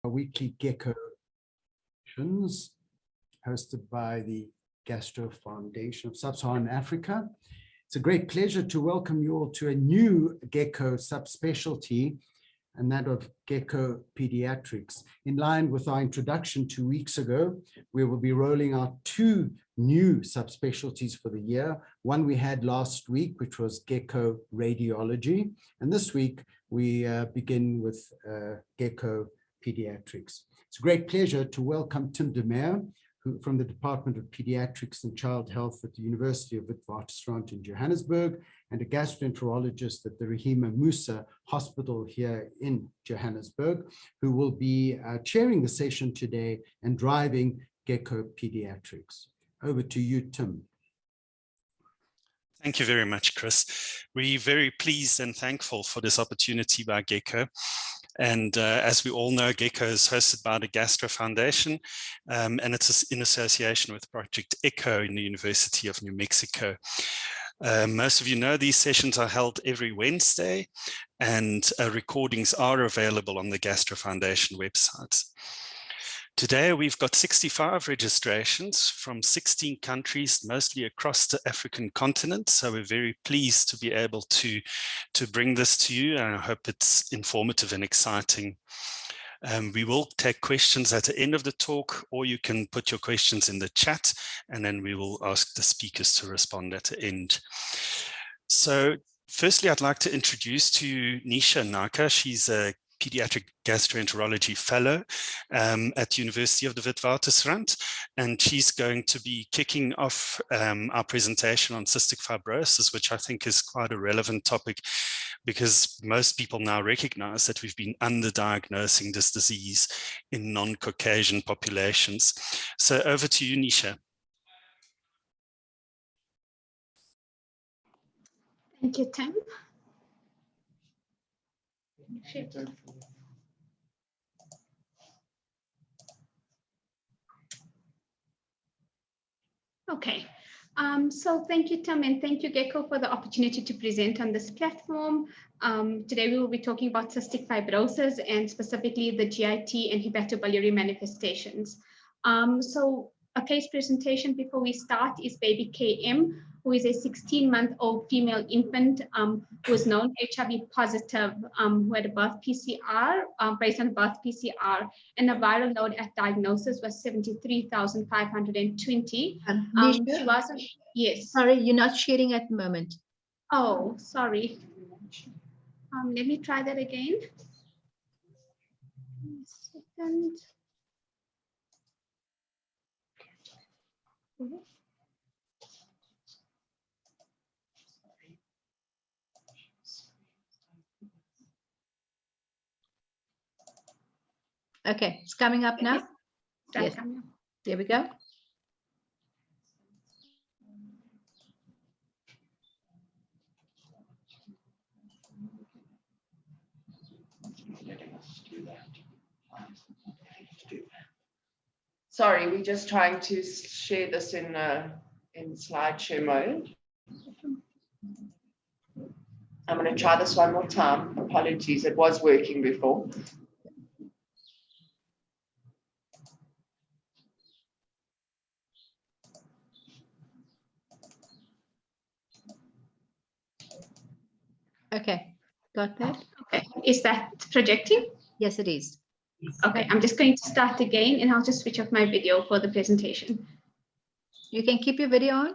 Our weekly Gecko sessions hosted by the Gastro Foundation of Sub-Saharan Africa. It's a great pleasure to welcome you all to a new Gecko subspecialty, and that of Gecko Pediatrics. In line with our introduction 2 weeks ago, we will be rolling out 2 new subspecialties for the year. One we had last week, which was Gecko Radiology, and this week we begin with Gecko Pediatrics. It's a great pleasure to welcome Tim de Meer, who from the Department of Pediatrics and Child Health at the University of Witwatersrand in Johannesburg, and a gastroenterologist at the Rahima Musa Hospital here in Johannesburg, who will be chairing the session today and driving Gecko Pediatrics. Over to you, Tim. Thank you very much, Chris. We're very pleased and thankful for this opportunity by Gecko. And as we all know, Gecko is hosted by the Gastro Foundation, and it's in association with Project ECHO in the University of New Mexico. Most of you know these sessions are held every Wednesday, and recordings are available on the Gastro Foundation website. Today, we've got 65 registrations from 16 countries, mostly across the African continent. So we're very pleased to be able to bring this to you, and I hope it's informative and exciting. We will take questions at the end of the talk, or you can put your questions in the chat, and then we will ask the speakers to respond at the end. So firstly, I'd like to introduce to you Nisha Naka. She's a Pediatric Gastroenterology Fellow at University of the Witwatersrand, and she's going to be kicking off our presentation on cystic fibrosis, which I think is quite a relevant topic because most people now recognize that we've been underdiagnosing this disease in non-Caucasian populations. So over to you, Nisha. Thank you, Tim. Okay, so thank you, Tim, and thank you, Gecko, for the opportunity to present on this platform. Today we will be talking about cystic fibrosis and specifically the GIT and hepatobiliary manifestations. So a case presentation before we start is baby KM, who is a 16-month-old female infant who was known HIV positive, who had a birth PCR, based on a birth PCR, and the viral load at diagnosis was 73,520. She wasn't, yes. Sorry, you're not sharing at the moment. Oh, sorry. Let me try that again. A second. Okay, it's coming up now. Yes. There we go. Sorry, we're just trying to share this in slideshow mode. I'm going to try this one more time. Apologies, it was working before. Okay, got that? Okay, is that projecting? Yes, it is. Okay, I'm just going to start again and I'll just switch off my video for the presentation. You can keep your video on.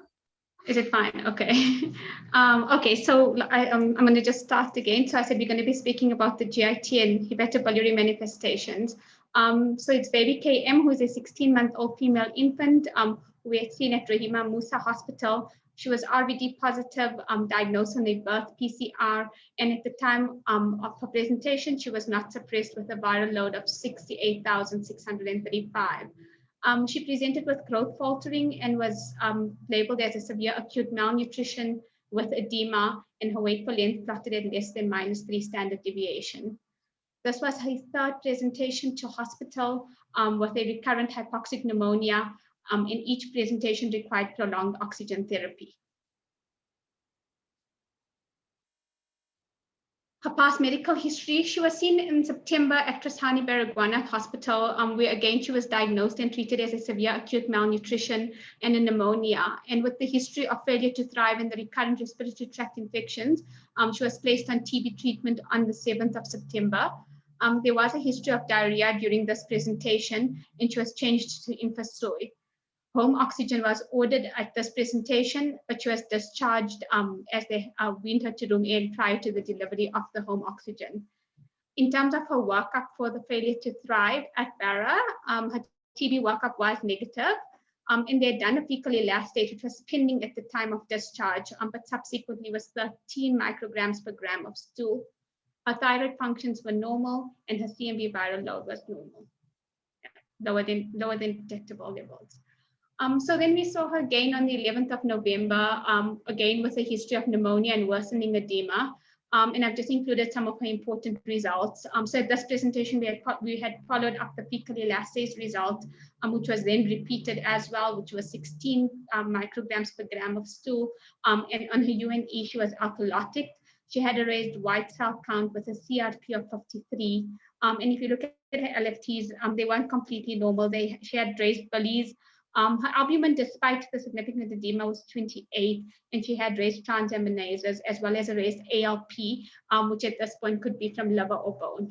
Is it fine? Okay. Okay, so I'm going to just start again. So I said we're going to be speaking about the GIT and hepatobiliary manifestations. So it's baby KM, who is a 16-month-old female infant we had seen at Rahima Musa Hospital. She was RVD positive, diagnosed on a birth PCR, and at the time of her presentation, she was not suppressed with a viral load of 68,635. She presented with growth faltering and was labeled as a severe acute malnutrition with edema, and her weight per length plotted at less than -3 standard deviation. This was her 3rd presentation to hospital with a recurrent hypoxic pneumonia, and each presentation required prolonged oxygen therapy. Her past medical history: she was seen in September at Trasani Baragwanath Hospital, where again she was diagnosed and treated as a severe acute malnutrition and a pneumonia. And with the history of failure to thrive and the recurrent respiratory tract infections, she was placed on TB treatment on the 7th of September. There was a history of diarrhea during this presentation, and she was changed to Infasoi. Home oxygen was ordered at this presentation, but she was discharged as they weaned her to room air prior to the delivery of the home oxygen. In terms of her workup for the failure to thrive at Barra, her TB workup was negative, and they had done a fecal elastase, which was pending at the time of discharge, but subsequently was 13 micrograms per gram of stool. Her thyroid functions were normal, and her CMV viral load was normal, lower than detectable levels. So then we saw her again on the 11th of November, again with a history of pneumonia and worsening edema. And I've just included some of her important results. So at this presentation, we had followed up the fecal elastase result, which was then repeated as well, which was 16 micrograms per gram of stool. And on her UNE, she was alkalotic. She had a raised white cell count with a CRP of 53. And if you look at her LFTs, they weren't completely normal. She had raised Billy's. Her albumin, despite the significant edema, was 28, and she had raised transaminases as well as a raised ALP, which at this point could be from liver or bone.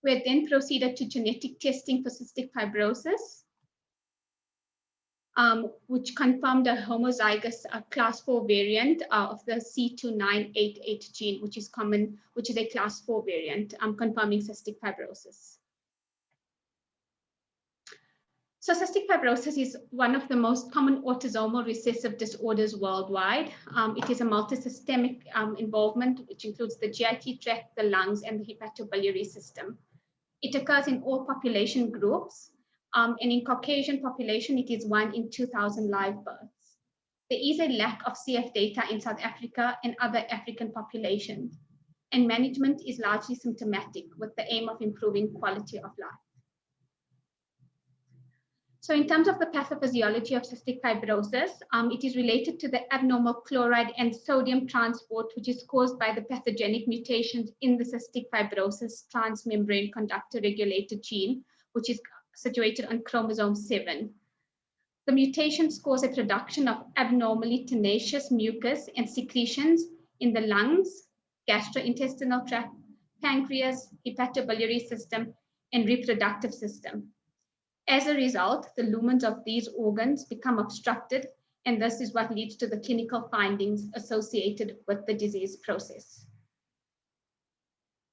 We had then proceeded to genetic testing for cystic fibrosis, which confirmed a homozygous class 4 variant of the C2988 gene, which is a class 4 variant, confirming cystic fibrosis. So cystic fibrosis is one of the most common autosomal recessive disorders worldwide. It is a multisystemic involvement, which includes the GIT tract, the lungs, and the hepatobiliary system. It occurs in all population groups, and in Caucasian population, it is 1 in 2,000 live births. There is a lack of CF data in South Africa and other African populations, and management is largely symptomatic with the aim of improving quality of life. So in terms of the pathophysiology of cystic fibrosis, it is related to the abnormal chloride and sodium transport, which is caused by the pathogenic mutations in the cystic fibrosis transmembrane conductor regulator gene, which is situated on chromosome 7. The mutations cause a production of abnormally tenacious mucus and secretions in the lungs, gastrointestinal tract, pancreas, hepatobiliary system, and reproductive system. As a result, the lumens of these organs become obstructed, and this is what leads to the clinical findings associated with the disease process.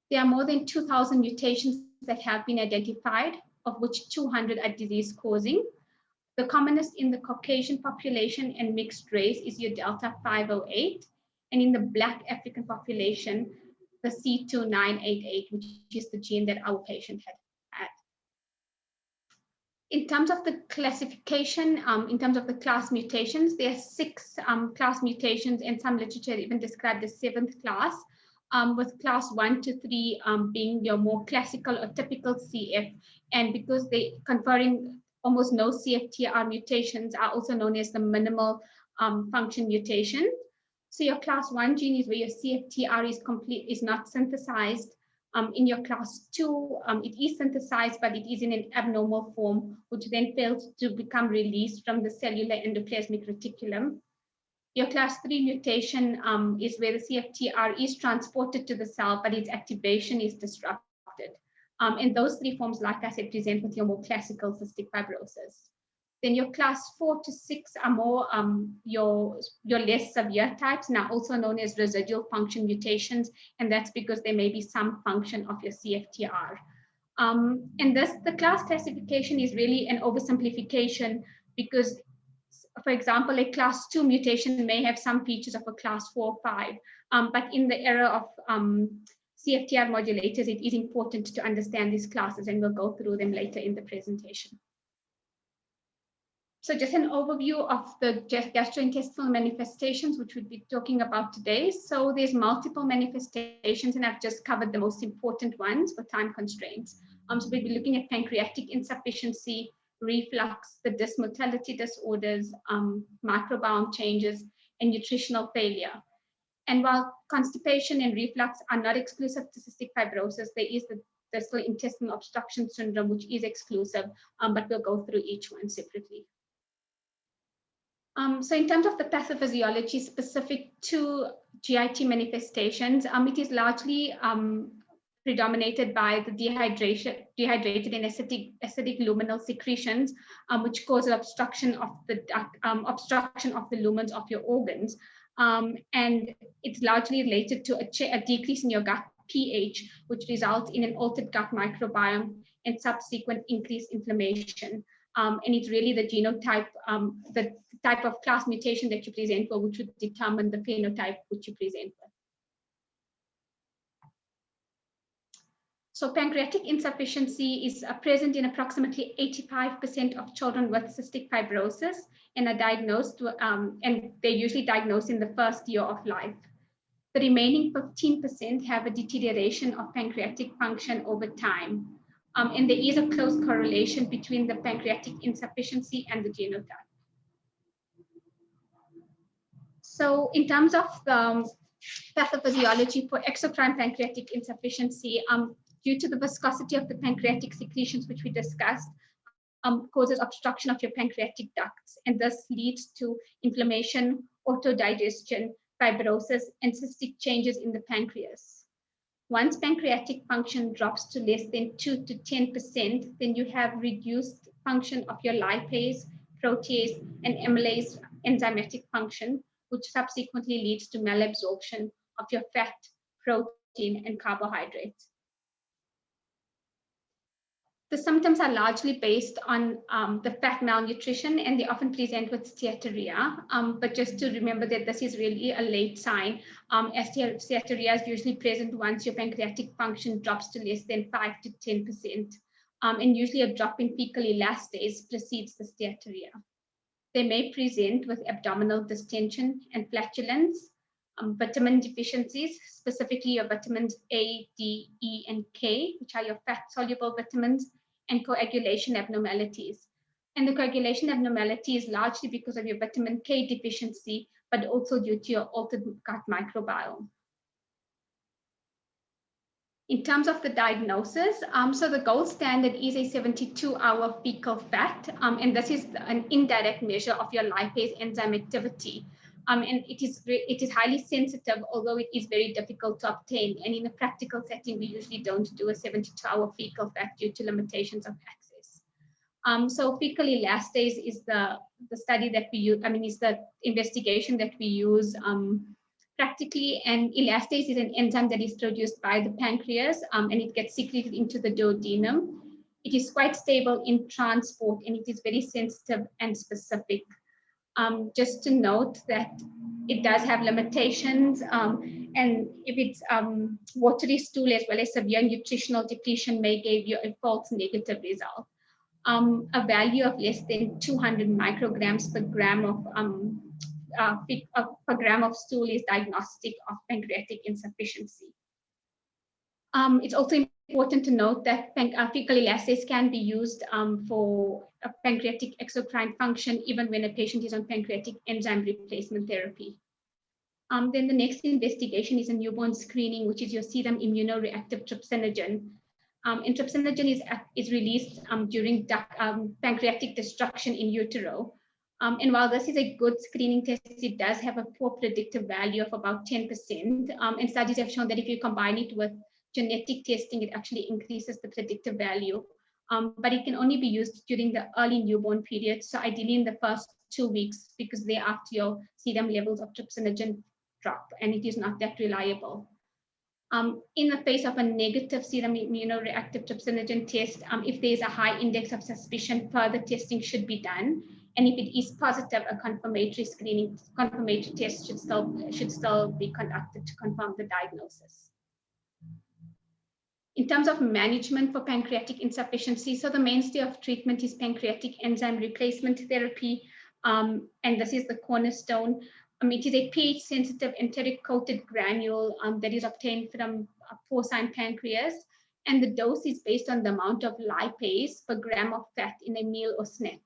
There are more than 2,000 mutations that have been identified, of which 200 are disease-causing. The commonest in the Caucasian population and mixed race is your Delta 508, and in the Black African population, the C2988, which is the gene that our patient had. In terms of the classification, in terms of the class mutations, there are 6 class mutations, and some literature even described the 7th class, with class 1 to 3 being your more classical or typical CF, and because they conferring almost no CFTR mutations are also known as the minimal function mutation. So your class 1 gene is where your CFTR is not synthesized. In your class 2, it is synthesized, but it is in an abnormal form, which then fails to become released from the cellular endoplasmic reticulum. Your class 3 mutation is where the CFTR is transported to the cell, but its activation is disrupted. And those 3 forms, like I said, present with your more classical cystic fibrosis. Then your class 4 to 6 are more your less severe types, now also known as residual function mutations, and that's because there may be some function of your CFTR. And the class classification is really an oversimplification because, for example, a class 2 mutation may have some features of a class 4 or 5, but in the era of CFTR modulators, it is important to understand these classes, and we'll go through them later in the presentation. So just an overview of the gastrointestinal manifestations, which we'll be talking about today. So there's multiple manifestations, and I've just covered the most important ones for time constraints. So we'll be looking at pancreatic insufficiency, reflux, the dysmotility disorders, microbiome changes, and nutritional failure. And while constipation and reflux are not exclusive to cystic fibrosis, there is the distal intestinal obstruction syndrome, which is exclusive, but we'll go through each one separately. So in terms of the pathophysiology specific to GIT manifestations, it is largely predominated by the dehydrated and acidic luminal secretions, which cause obstruction of the lumens of your organs. And it's largely related to a decrease in your gut pH, which results in an altered gut microbiome and subsequent increased inflammation. And it's really the genotype, the type of class mutation that you present for, which would determine the phenotype which you present with. So pancreatic insufficiency is present in approximately 85% of children with cystic fibrosis and are diagnosed, and they're usually diagnosed in the first year of life. The remaining 15% have a deterioration of pancreatic function over time. And there is a close correlation between the pancreatic insufficiency and the genotype. So in terms of the pathophysiology for exocrine pancreatic insufficiency, due to the viscosity of the pancreatic secretions, which we discussed, causes obstruction of your pancreatic ducts, and thus leads to inflammation, autodigestion, fibrosis, and cystic changes in the pancreas. Once pancreatic function drops to less than 2 to 10%, then you have reduced function of your lipase, protease, and amylase enzymatic function, which subsequently leads to malabsorption of your fat, protein, and carbohydrates. The symptoms are largely based on the fat malnutrition, and they often present with steatorrhea. But just to remember that this is really a late sign, as steatorrhea is usually present once your pancreatic function drops to less than 5 to 10%. And usually a drop in fecal elastase precedes the steatorrhea. They may present with abdominal distension and flatulence, vitamin deficiencies, specifically your vitamins A, D, E, and K, which are your fat-soluble vitamins, and coagulation abnormalities. And the coagulation abnormality is largely because of your vitamin K deficiency, but also due to your altered gut microbiome. In terms of the diagnosis, so the gold standard is a 72-hour fecal fat, and this is an indirect measure of your lipase enzyme activity. And it is highly sensitive, although it is very difficult to obtain. And in a practical setting, we usually don't do a 72-hour fecal fat due to limitations of access. So fecal elastase is the study that we use, is the investigation that we use practically. And elastase is an enzyme that is produced by the pancreas, and it gets secreted into the duodenum. It is quite stable in transport, and it is very sensitive and specific. Just to note that it does have limitations, and if it's watery stool as well as severe nutritional depletion may give you a false negative result. A value of less than 200 micrograms per gram of stool is diagnostic of pancreatic insufficiency. It's also important to note that fecal elastase can be used for a pancreatic exocrine function even when a patient is on pancreatic enzyme replacement therapy. Then the next investigation is a newborn screening, which is your serum immunoreactive trypsinogen. And trypsinogen is released during pancreatic destruction in utero. And while this is a good screening test, it does have a poor predictive value of about 10%. And studies have shown that if you combine it with genetic testing, it actually increases the predictive value. But it can only be used during the early newborn period, so ideally in the first 2 weeks, because thereafter your serum levels of trypsinogen drop, and it is not that reliable. In the face of a negative serum immunoreactive trypsinogen test, if there is a high index of suspicion, further testing should be done. And if it is positive, a confirmatory test should still be conducted to confirm the diagnosis. In terms of management for pancreatic insufficiency, so the mainstay of treatment is pancreatic enzyme replacement therapy, and this is the cornerstone. It is a pH-sensitive enteric-coated granule that is obtained from a porcine pancreas, and the dose is based on the amount of lipase per gram of fat in a meal or snack.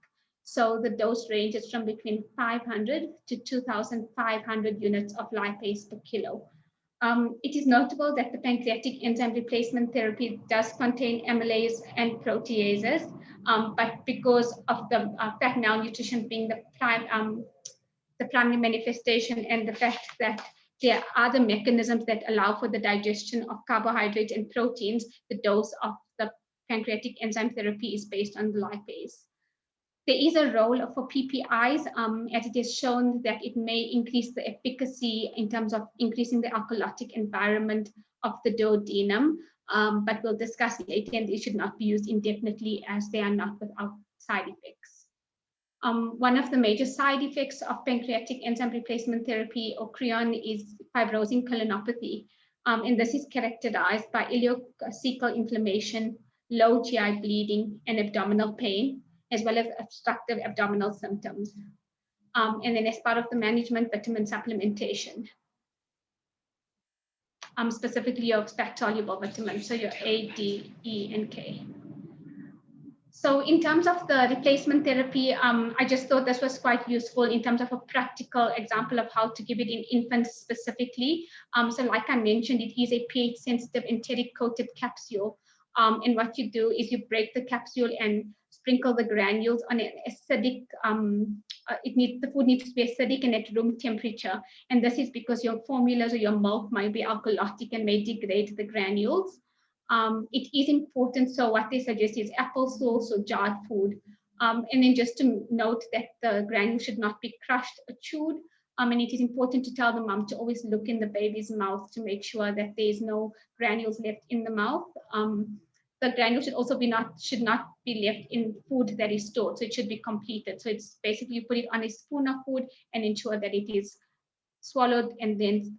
So the dose ranges from between 500 to 2,500 units of lipase per kilo. It is notable that the pancreatic enzyme replacement therapy does contain amylase and proteases, but because of the fat malnutrition being the primary manifestation, and the fact that there are other mechanisms that allow for the digestion of carbohydrates and proteins, the dose of the pancreatic enzyme therapy is based on the lipase. There is a role for PPIs, as it is shown that it may increase the efficacy in terms of increasing the alkalotic environment of the duodenum, but we'll discuss later, and they should not be used indefinitely as they are not without side effects. One of the major side effects of pancreatic enzyme replacement therapy, or CREON, is fibrosing colonopathy, and this is characterized by ileocecal inflammation, low GI bleeding, and abdominal pain, as well as obstructive abdominal symptoms. And then as part of the management, vitamin supplementation, specifically your fat-soluble vitamins, so your A, D, E, and K. So in terms of the replacement therapy, I just thought this was quite useful in terms of a practical example of how to give it in infants specifically. So like I mentioned, it is a pH-sensitive enteric-coated capsule. And what you do is you break the capsule and sprinkle the granules on an acidic, the food needs to be acidic and at room temperature. And this is because your formulas or your milk might be alkalotic and may degrade the granules. It is important, so what they suggest is apple sauce or jarred food. And then just to note that the granules should not be crushed or chewed. And it is important to tell the mom to always look in the baby's mouth to make sure that there is no granules left in the mouth. The granules should not be left in food that is stored, so it should be completed. So it's basically you put it on a spoon of food and ensure that it is swallowed, and then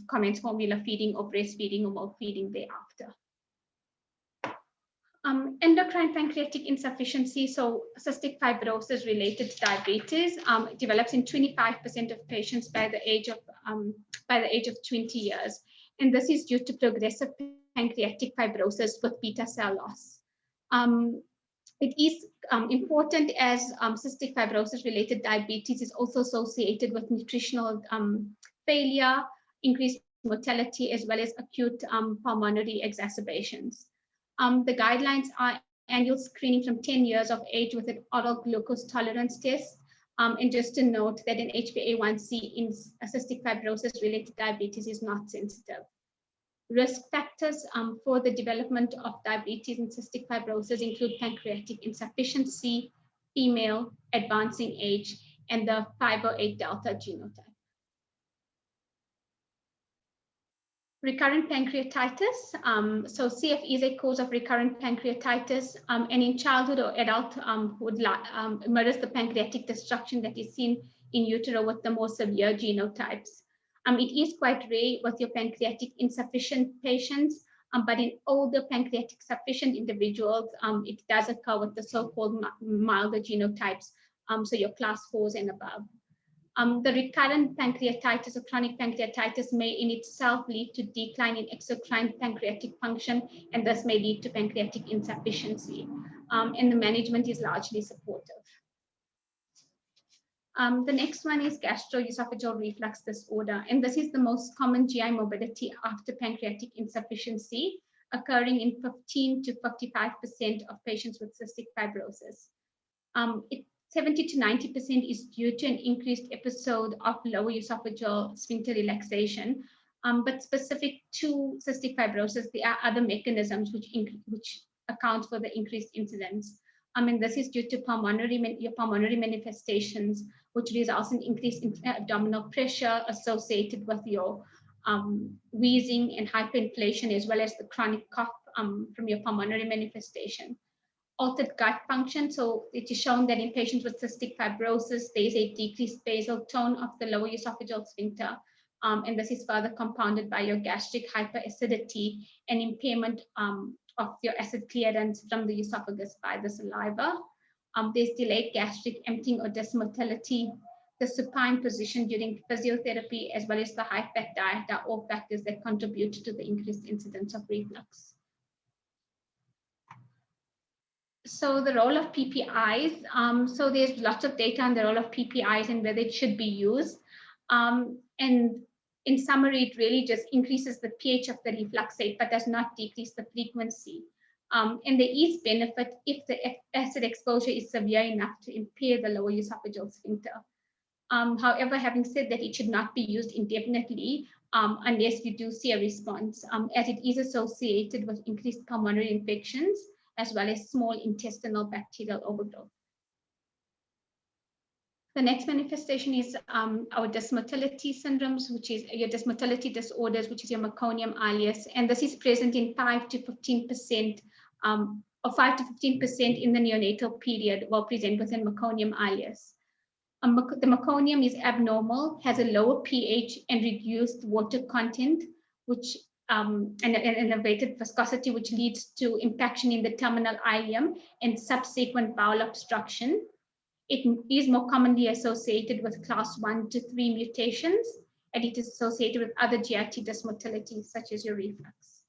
commence formula feeding or breastfeeding or milk feeding thereafter. Endocrine pancreatic insufficiency, so cystic fibrosis related to diabetes, develops in 25% of patients by the age of 20 years, and this is due to progressive pancreatic fibrosis with beta cell loss. It is important as cystic fibrosis related diabetes is also associated with nutritional failure, increased mortality, as well as acute pulmonary exacerbations. The guidelines are annual screening from 10 years of age with an oral glucose tolerance test. And just to note that an HbA1c in cystic fibrosis related diabetes is not sensitive. Risk factors for the development of diabetes and cystic fibrosis include pancreatic insufficiency, female, advancing age, and the Fibro8 delta genotype. Recurrent pancreatitis. So CF is a cause of recurrent pancreatitis, and in childhood or adulthood mirrors the pancreatic destruction that is seen in utero with the more severe genotypes. It is quite rare with your pancreatic insufficient patients, but in older pancreatic sufficient individuals, it does occur with the so-called milder genotypes, so your class 4s and above. The recurrent pancreatitis or chronic pancreatitis may in itself lead to decline in exocrine pancreatic function, and thus may lead to pancreatic insufficiency. And the management is largely supportive. The next one is gastroesophageal reflux disorder, and this is the most common GI morbidity after pancreatic insufficiency, occurring in 15 to 55% of patients with cystic fibrosis. 70 to 90% is due to an increased episode of lower esophageal sphincter relaxation, but specific to cystic fibrosis, there are other mechanisms which account for the increased incidence. And this is due to your pulmonary manifestations, which results in increased abdominal pressure associated with your wheezing and hyperinflation, as well as the chronic cough from your pulmonary manifestation. Altered gut function, so it is shown that in patients with cystic fibrosis, there is a decreased basal tone of the lower esophageal sphincter, and this is further compounded by your gastric hyperacidity and impairment of your acid clearance from the esophagus by the saliva. There's delayed gastric emptying or dysmotility. The supine position during physiotherapy, as well as the high-fat diet, are all factors that contribute to the increased incidence of reflux. So the role of PPIs, so there's lots of data on the role of PPIs and whether it should be used. And in summary, it really just increases the pH of the refluxate, but does not decrease the frequency. And there is benefit if the acid exposure is severe enough to impair the lower esophageal sphincter. However, having said that, it should not be used indefinitely unless you do see a response, as it is associated with increased pulmonary infections, as well as small intestinal bacterial overgrowth. The next manifestation is our dysmotility syndromes, which is your dysmotility disorders, which is your Meconium Alias, and this is present in 5 to 15%, or 5 to 15% in the neonatal period, will present within Meconium Alias. The meconium is abnormal, has a lower pH and reduced water content, which and elevated viscosity, which leads to impaction in the terminal ileum and subsequent bowel obstruction. It is more commonly associated with class 1 to 3 mutations, and it is associated with other GIT dysmotilities, such as your reflux.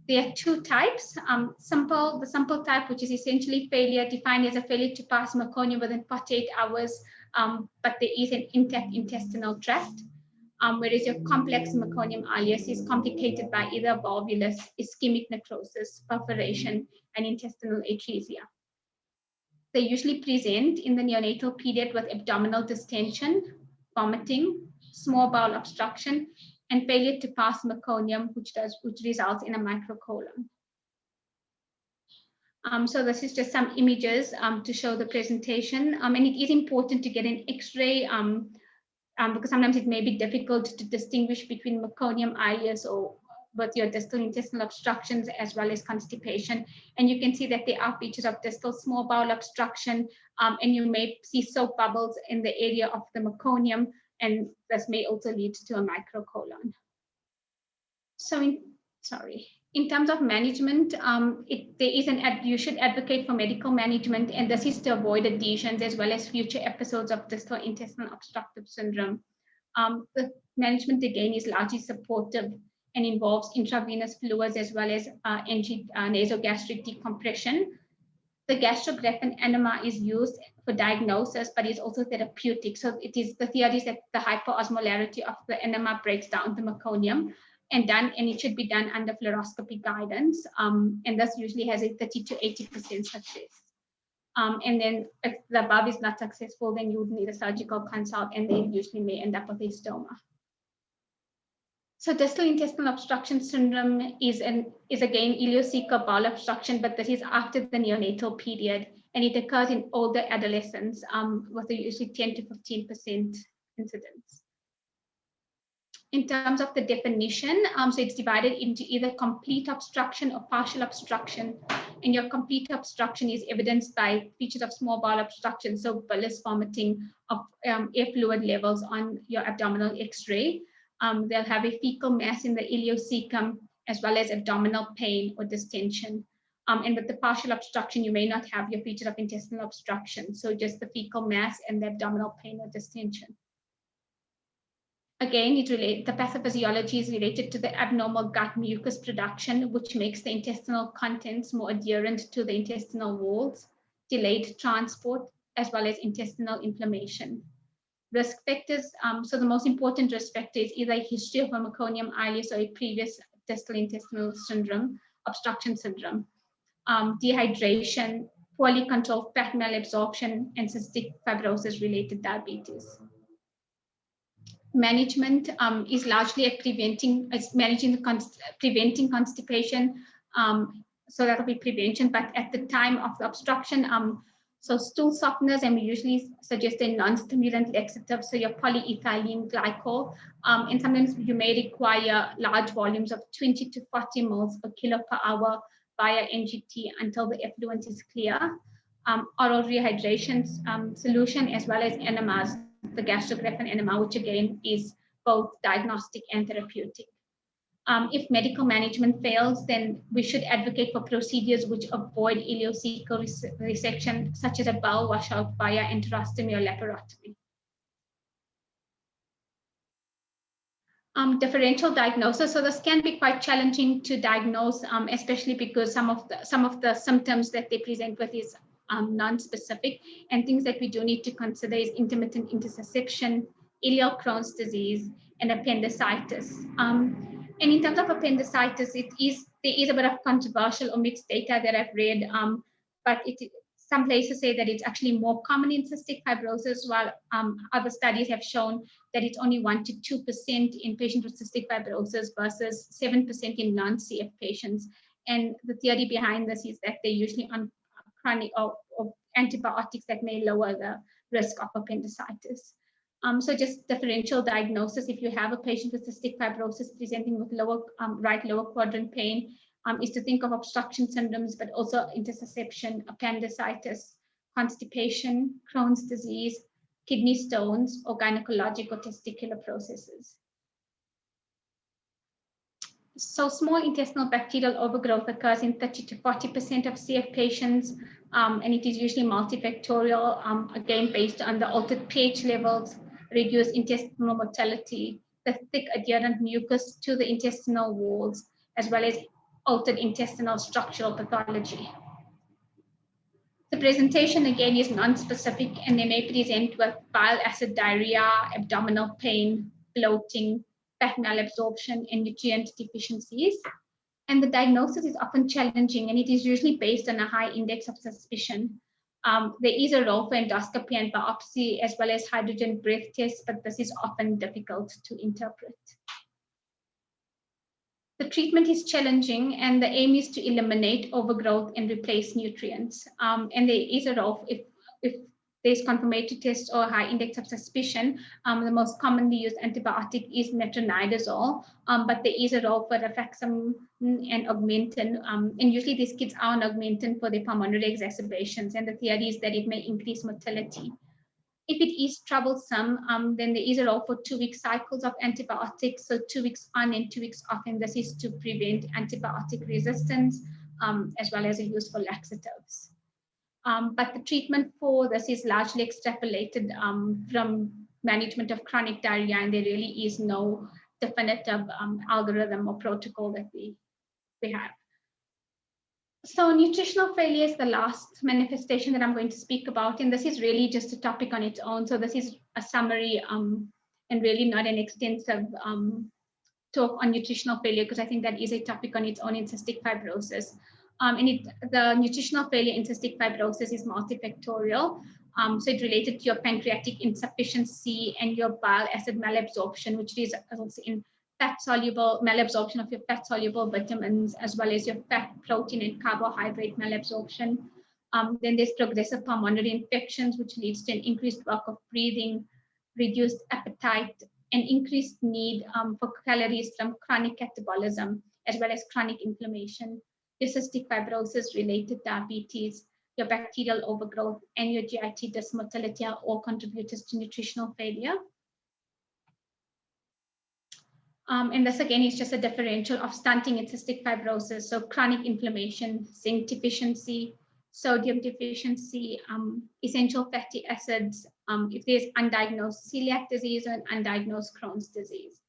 There are two types. The simple type, which is essentially failure, defined as a failure to pass meconium within 48 hours, but there is an intact intestinal tract. Whereas your complex Meconium Alias is complicated by either volvulus, ischemic necrosis, perforation, and intestinal atresia. They usually present in the neonatal period with abdominal distension, vomiting, small bowel obstruction, and failure to pass meconium, which results in a microcolon. So this is just some images to show the presentation, and it is important to get an X-ray because sometimes it may be difficult to distinguish between Meconium Alias or with your distal intestinal obstructions as well as constipation. And you can see that there are features of distal small bowel obstruction, and you may see soap bubbles in the area of the meconium, and this may also lead to a microcolon. So in terms of management, you should advocate for medical management, and this is to avoid adhesions as well as future episodes of distal intestinal obstructive syndrome. The management again is largely supportive and involves intravenous fluids as well as nasogastric decompression. The gastrographin enema is used for diagnosis, but is also therapeutic. So the theory is that the hyperosmolarity of the enema breaks down the meconium, and it should be done under fluoroscopy guidance. And this usually has a 30 to 80% success. And then if the above is not successful, then you would need a surgical consult, and they usually may end up with a stoma. So distal intestinal obstruction syndrome is again ileocecal bowel obstruction, but this is after the neonatal period, and it occurs in older adolescents with a usually 10 to 15% incidence. In terms of the definition, so it's divided into either complete obstruction or partial obstruction. And your complete obstruction is evidenced by features of small bowel obstruction, so bullous vomiting of air fluid levels on your abdominal X-ray. They'll have a fecal mass in the ileocecum, as well as abdominal pain or distension. And with the partial obstruction, you may not have your features of intestinal obstruction, so just the fecal mass and the abdominal pain or distension. Again, the pathophysiology is related to the abnormal gut mucus production, which makes the intestinal contents more adherent to the intestinal walls, delayed transport, as well as intestinal inflammation. Risk factors, so the most important risk factor is either a history of a Meconium Alias or a previous distal intestinal syndrome, obstruction syndrome, dehydration, poorly controlled fat malabsorption, and cystic fibrosis related diabetes. Management is largely at preventing constipation, so that'll be prevention, but at the time of the obstruction, so stool softeners, and we usually suggest a non-stimulant laxative, so your polyethylene glycol, and sometimes you may require large volumes of 20 to 40 moles per kilo per hour via NGT until the effluent is clear. Oral rehydration solution, as well as enemas, the gastrographin enema, which again is both diagnostic and therapeutic. If medical management fails, then we should advocate for procedures which avoid ileocecal resection, such as a bowel washout via enterostomy or laparotomy. Differential diagnosis. So this can be quite challenging to diagnose, especially because some of the symptoms that they present with is non-specific, and things that we do need to consider is intermittent intussusception, ileal Crohn's disease, and appendicitis. And in terms of appendicitis, there is a bit of controversial or mixed data that I've read, but some places say that it's actually more common in cystic fibrosis, while other studies have shown that it's only 1 to 2% in patients with cystic fibrosis versus 7% in non-CF patients. And the theory behind this is that they're usually on chronic or antibiotics that may lower the risk of appendicitis. So just differential diagnosis, if you have a patient with cystic fibrosis presenting with right lower quadrant pain, is to think of obstruction syndromes, but also intussusception, appendicitis, constipation, Crohn's disease, kidney stones, or gynecologic or testicular processes. So small intestinal bacterial overgrowth occurs in 30 to 40% of CF patients, and it is usually multifactorial, again, based on the altered pH levels, reduced intestinal motility, the thick adherent mucus to the intestinal walls, as well as altered intestinal structural pathology. The presentation again is non-specific, and they may present with bile acid diarrhea, abdominal pain, bloating, fat malabsorption, and nutrient deficiencies. And the diagnosis is often challenging, and it is usually based on a high index of suspicion. There is a role for endoscopy and biopsy, as well as hydrogen breath tests, but this is often difficult to interpret. The treatment is challenging, and the aim is to eliminate overgrowth and replace nutrients. And there is a role if there's confirmatory test or high index of suspicion. The most commonly used antibiotic is metronidazole, but there is a role for rifaximin and augmentin. And usually these kids are on augmentin for their pulmonary exacerbations, and the theory is that it may increase motility. If it is troublesome, then there is a role for 2-week cycles of antibiotics, so 2 weeks on and 2 weeks off, and this is to prevent antibiotic resistance, as well as a use for laxatives. But the treatment for this is largely extrapolated from management of chronic diarrhea, and there really is no definitive algorithm or protocol that we have. So nutritional failure is the last manifestation that I'm going to speak about, and this is really just a topic on its own. So this is a summary and really not an extensive talk on nutritional failure, because I think that is a topic on its own in cystic fibrosis. The nutritional failure in cystic fibrosis is multifactorial. So it's related to your pancreatic insufficiency and your bile acid malabsorption, which is also in fat-soluble malabsorption of your fat-soluble vitamins, as well as your fat, protein, and carbohydrate malabsorption. Then there's progressive pulmonary infections, which leads to an increased work of breathing, reduced appetite, and increased need for calories from chronic catabolism, as well as chronic inflammation. Your cystic fibrosis-related diabetes, your bacterial overgrowth, and your GIT dysmotility are all contributors to nutritional failure. And this again is just a differential of stunting and cystic fibrosis, so chronic inflammation, zinc deficiency, sodium deficiency, essential fatty acids, if there's undiagnosed celiac disease or undiagnosed Crohn's disease.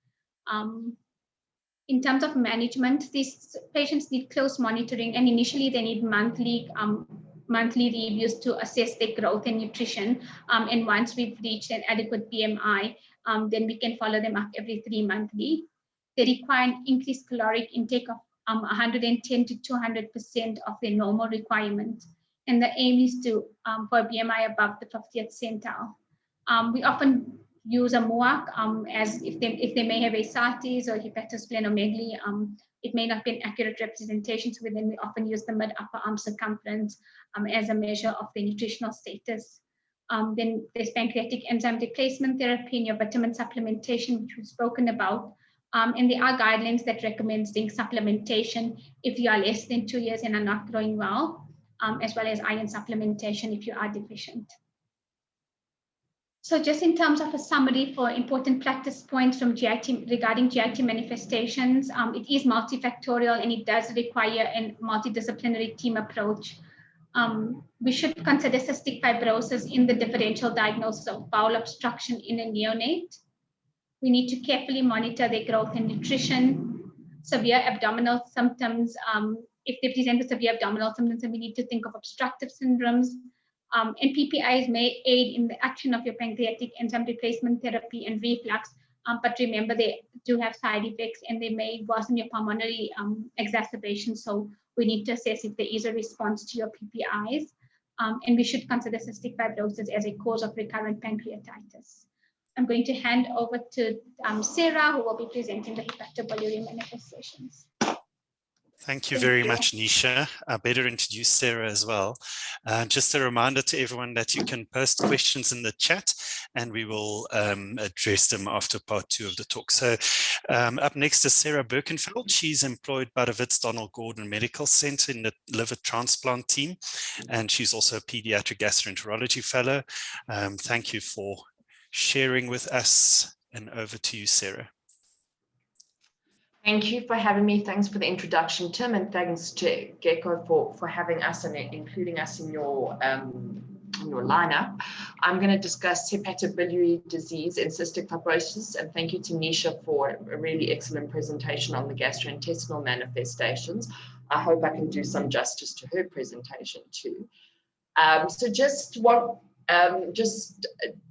In terms of management, these patients need close monitoring, and initially they need monthly reviews to assess their growth and nutrition. And once we've reached an adequate BMI, then we can follow them up every 3 monthly. They require an increased caloric intake of 110 to 200% of their normal requirement. And the aim is to for a BMI above the 50th centile. We often use a MOAC as if they may have ascites or hepatosplenomegaly. It may not be an accurate representation, so then we often use the mid-upper arm circumference as a measure of the nutritional status. Then there's pancreatic enzyme replacement therapy and your vitamin supplementation, which we've spoken about. And there are guidelines that recommend zinc supplementation if you are less than 2 years and are not growing well, as well as iron supplementation if you are deficient. So just in terms of a summary for important practice points from GIT regarding GIT manifestations, it is multifactorial and it does require a multidisciplinary team approach. We should consider cystic fibrosis in the differential diagnosis of bowel obstruction in a neonate. We need to carefully monitor their growth and nutrition. Severe abdominal symptoms, if they present with severe abdominal symptoms, then we need to think of obstructive syndromes. And PPIs may aid in the action of your pancreatic enzyme replacement therapy and reflux, but remember they do have side effects and they may worsen your pulmonary exacerbation. So we need to assess if there is a response to your PPIs. And we should consider cystic fibrosis as a cause of recurrent pancreatitis. I'm going to hand over to Sarah, who will be presenting the hepatobiliary manifestations. Thank you very much, Nisha. I better introduce Sarah as well. Just a reminder to everyone that you can post questions in the chat and we will address them after part 2 of the talk. So up next is Sarah Berkenfeld. She's employed by the Wits Donald Gordon Medical Center in the liver transplant team, and she's also a pediatric gastroenterology fellow. Thank you for sharing with us, and over to you, Sarah. Thank you for having me. Thanks for the introduction, Tim, and thanks to Gecko for having us and including us in your lineup. I'm going to discuss hepatobiliary disease and cystic fibrosis, and thank you to Nisha for a really excellent presentation on the gastrointestinal manifestations. I hope I can do some justice to her presentation too. Just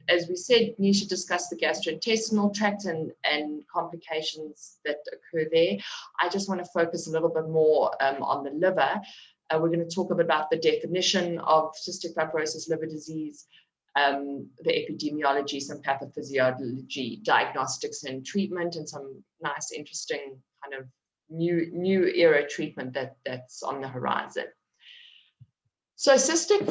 as we said, Nisha discussed the gastrointestinal tract and complications that occur there. I just want to focus a little bit more on the liver. We're going to talk a bit about the definition of cystic fibrosis liver disease, the epidemiology, some pathophysiology, diagnostics and treatment, and some nice, interesting kind of new era treatment that's on the horizon. So cystic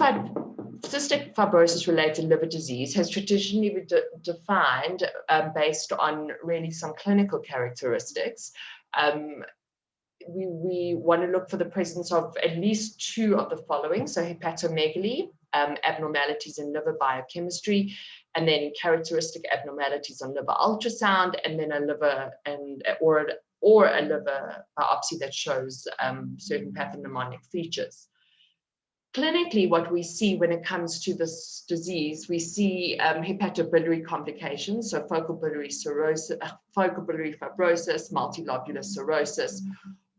fibrosis-related liver disease has traditionally been defined based on really some clinical characteristics. We want to look for the presence of at least 2 of the following: so hepatomegaly, abnormalities in liver biochemistry, and then characteristic abnormalities on liver ultrasound, and then a liver or a liver biopsy that shows certain pathognomonic features. Clinically, what we see when it comes to this disease, we see hepatobiliary complications, so focal biliary cirrhosis, focal biliary fibrosis, multilobular cirrhosis.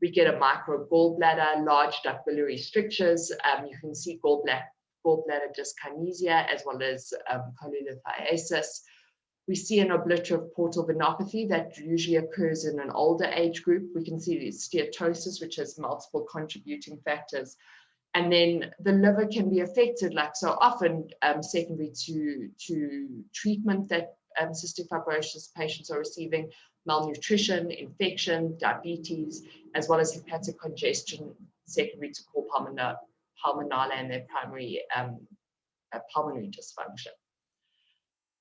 We get a micro gallbladder, large duct biliary strictures. You can see gallbladder dyskinesia as well as cholelithiasis. We see an obliterative portal venopathy that usually occurs in an older age group. We can see steatosis, which has multiple contributing factors. And then the liver can be affected, like so often, secondary to treatment that cystic fibrosis patients are receiving: malnutrition, infection, diabetes, as well as hepatic congestion secondary to cor pulmonale and their primary pulmonary dysfunction.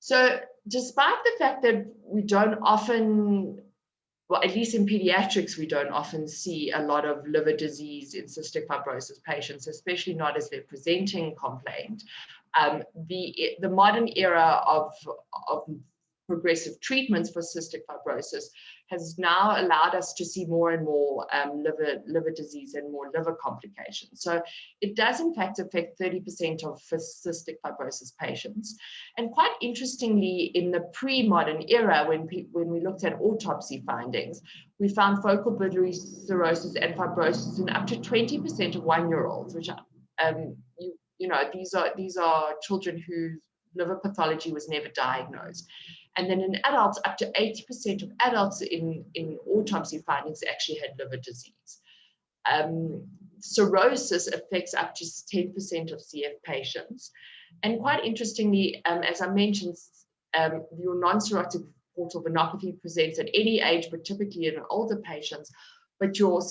So despite the fact that we don't often, well, at least in pediatrics, we don't often see a lot of liver disease in cystic fibrosis patients, especially not as they're presenting complaint. The modern era of progressive treatments for cystic fibrosis has now allowed us to see more and more liver disease and more liver complications. So it does in fact affect 30% of cystic fibrosis patients. And quite interestingly, in the pre-modern era, when we looked at autopsy findings, we found focal biliary cirrhosis and fibrosis in up to 20% of 1-year-olds, which these are children whose liver pathology was never diagnosed. And then in adults, up to 80% of adults in autopsy findings actually had liver disease. Cirrhosis affects up to 10% of CF patients. And quite interestingly, as I mentioned, your non-cirrhotic portal venopathy presents at any age, but typically in older patients. But your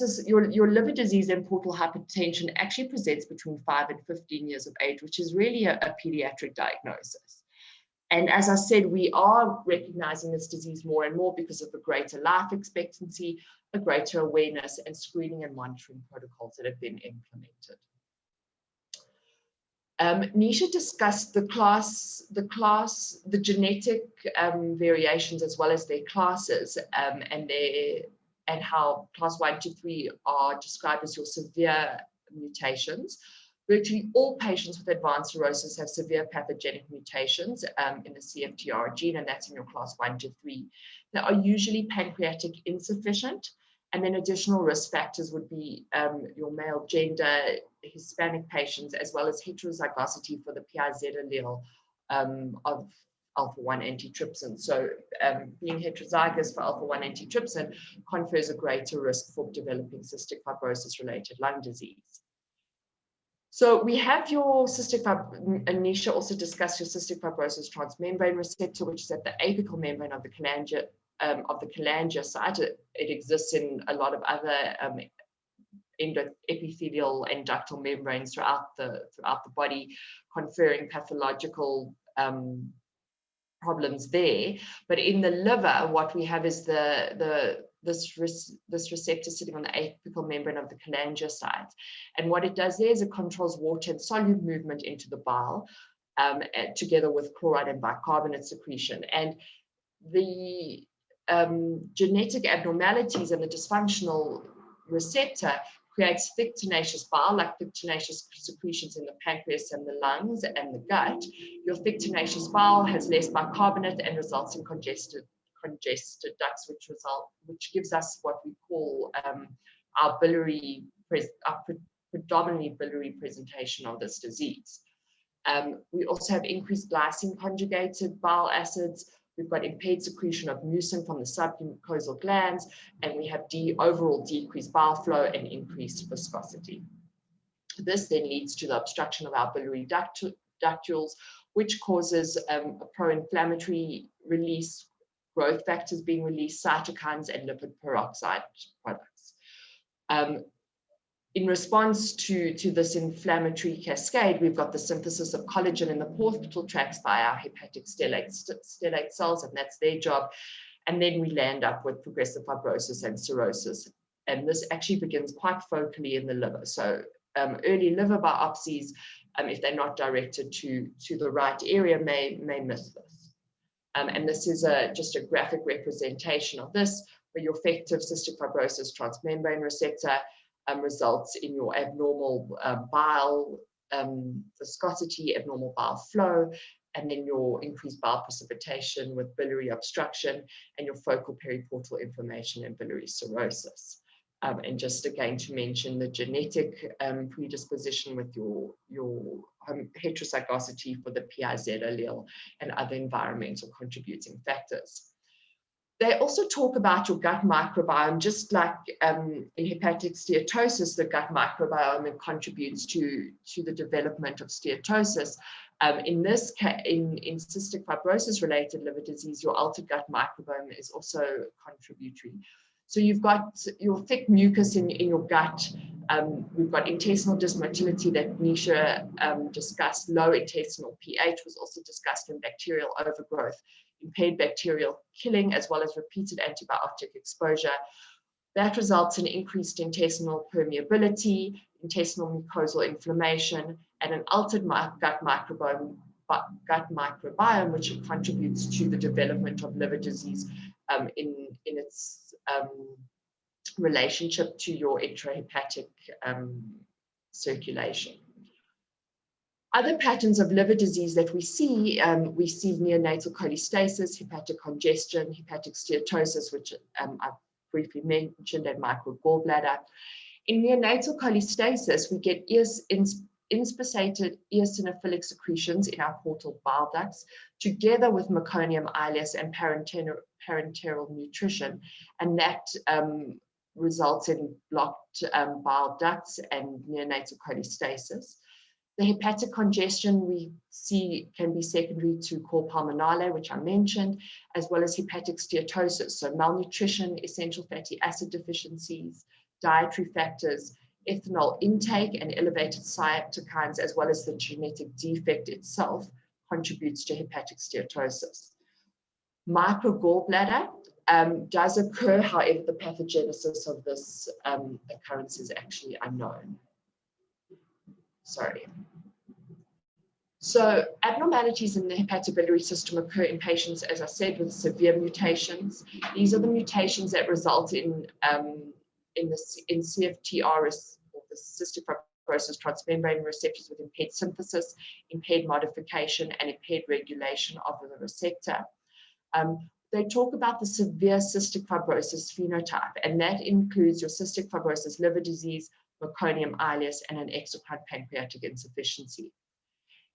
liver disease and portal hypertension actually presents between 5 and 15 years of age, which is really a pediatric diagnosis. And as I said, we are recognizing this disease more and more because of a greater life expectancy, a greater awareness, and screening and monitoring protocols that have been implemented. Nisha discussed the genetic variations as well as their classes, and how class 1 to 3 are described as your severe mutations. Virtually all patients with advanced cirrhosis have severe pathogenic mutations in the CFTR gene, and that's in your class 1 to 3. They are usually pancreatic insufficient, and then additional risk factors would be your male gender, Hispanic patients, as well as heterozygosity for the Paeds allele of alpha-1 antitrypsin. So being heterozygous for alpha-1 antitrypsin confers a greater risk for developing cystic fibrosis-related lung disease. So we have your cystic fibrosis, Anisha also discussed your cystic fibrosis transmembrane receptor, which is at the apical membrane of the cholangiocyte. It exists in a lot of other epithelial and ductal membranes throughout the body, conferring pathological problems there. But in the liver, what we have is this receptor sitting on the apical membrane of the cholangiocyte. And what it does there is it controls water and solute movement into the bile, together with chloride and bicarbonate secretion. And the genetic abnormalities and the dysfunctional receptor creates thick, tenacious bile, like thick, tenacious secretions in the pancreas and the lungs and the gut. Your thick, tenacious bile has less bicarbonate and results in congested ducts, which gives us what we call our predominantly biliary presentation of this disease. We also have increased glycine conjugated bile acids. We've got impaired secretion of mucin from the submucosal glands, and we have overall decreased bile flow and increased viscosity. This then leads to the obstruction of our biliary ductules, which causes a pro-inflammatory release, growth factors being released, cytokines, and lipid peroxide products. In response to this inflammatory cascade, we've got the synthesis of collagen in the portal tracts by our hepatic stellate cells, and that's their job. And then we land up with progressive fibrosis and cirrhosis. And this actually begins quite focally in the liver. So early liver biopsies, if they're not directed to the right area, may miss this. And this is just a graphic representation of this, where your effective cystic fibrosis transmembrane receptor results in your abnormal bile viscosity, abnormal bile flow, and then your increased bile precipitation with biliary obstruction, and your focal periportal inflammation and biliary cirrhosis. And just again to mention the genetic predisposition with your heterozygosity for the Paeds allele and other environmental contributing factors. They also talk about your gut microbiome, just like in hepatic steatosis, the gut microbiome contributes to the development of steatosis. In this case, in cystic fibrosis-related liver disease, your altered gut microbiome is also contributory. So you've got your thick mucus in your gut. We've got intestinal dysmotility that Nisha discussed. Low intestinal pH was also discussed in bacterial overgrowth, impaired bacterial killing, as well as repeated antibiotic exposure. That results in increased intestinal permeability, intestinal mucosal inflammation, and an altered gut microbiome, which contributes to the development of liver disease in its relationship to your intrahepatic circulation. Other patterns of liver disease that we see neonatal cholestasis, hepatic congestion, hepatic steatosis, which I've briefly mentioned, and microgallbladder. In neonatal cholestasis, we get inspissated eosinophilic secretions in our portal bile ducts, together with Meconium Alias and parenteral nutrition, and that results in blocked bile ducts and neonatal cholestasis. The hepatic congestion we see can be secondary to cor pulmonale, which I mentioned, as well as hepatic steatosis, so malnutrition, essential fatty acid deficiencies, dietary factors, ethanol intake, and elevated cytokines, as well as the genetic defect itself, contributes to hepatic steatosis. Microgallbladder does occur, however, the pathogenesis of this occurrence is actually unknown. Sorry. So abnormalities in the hepatobiliary system occur in patients, as I said, with severe mutations. These are the mutations that result in CFTR, or the cystic fibrosis transmembrane receptors with impaired synthesis, impaired modification, and impaired regulation of the receptor. They talk about the severe cystic fibrosis phenotype, and that includes your cystic fibrosis liver disease, Meconium Alias, and an exocrine pancreatic insufficiency.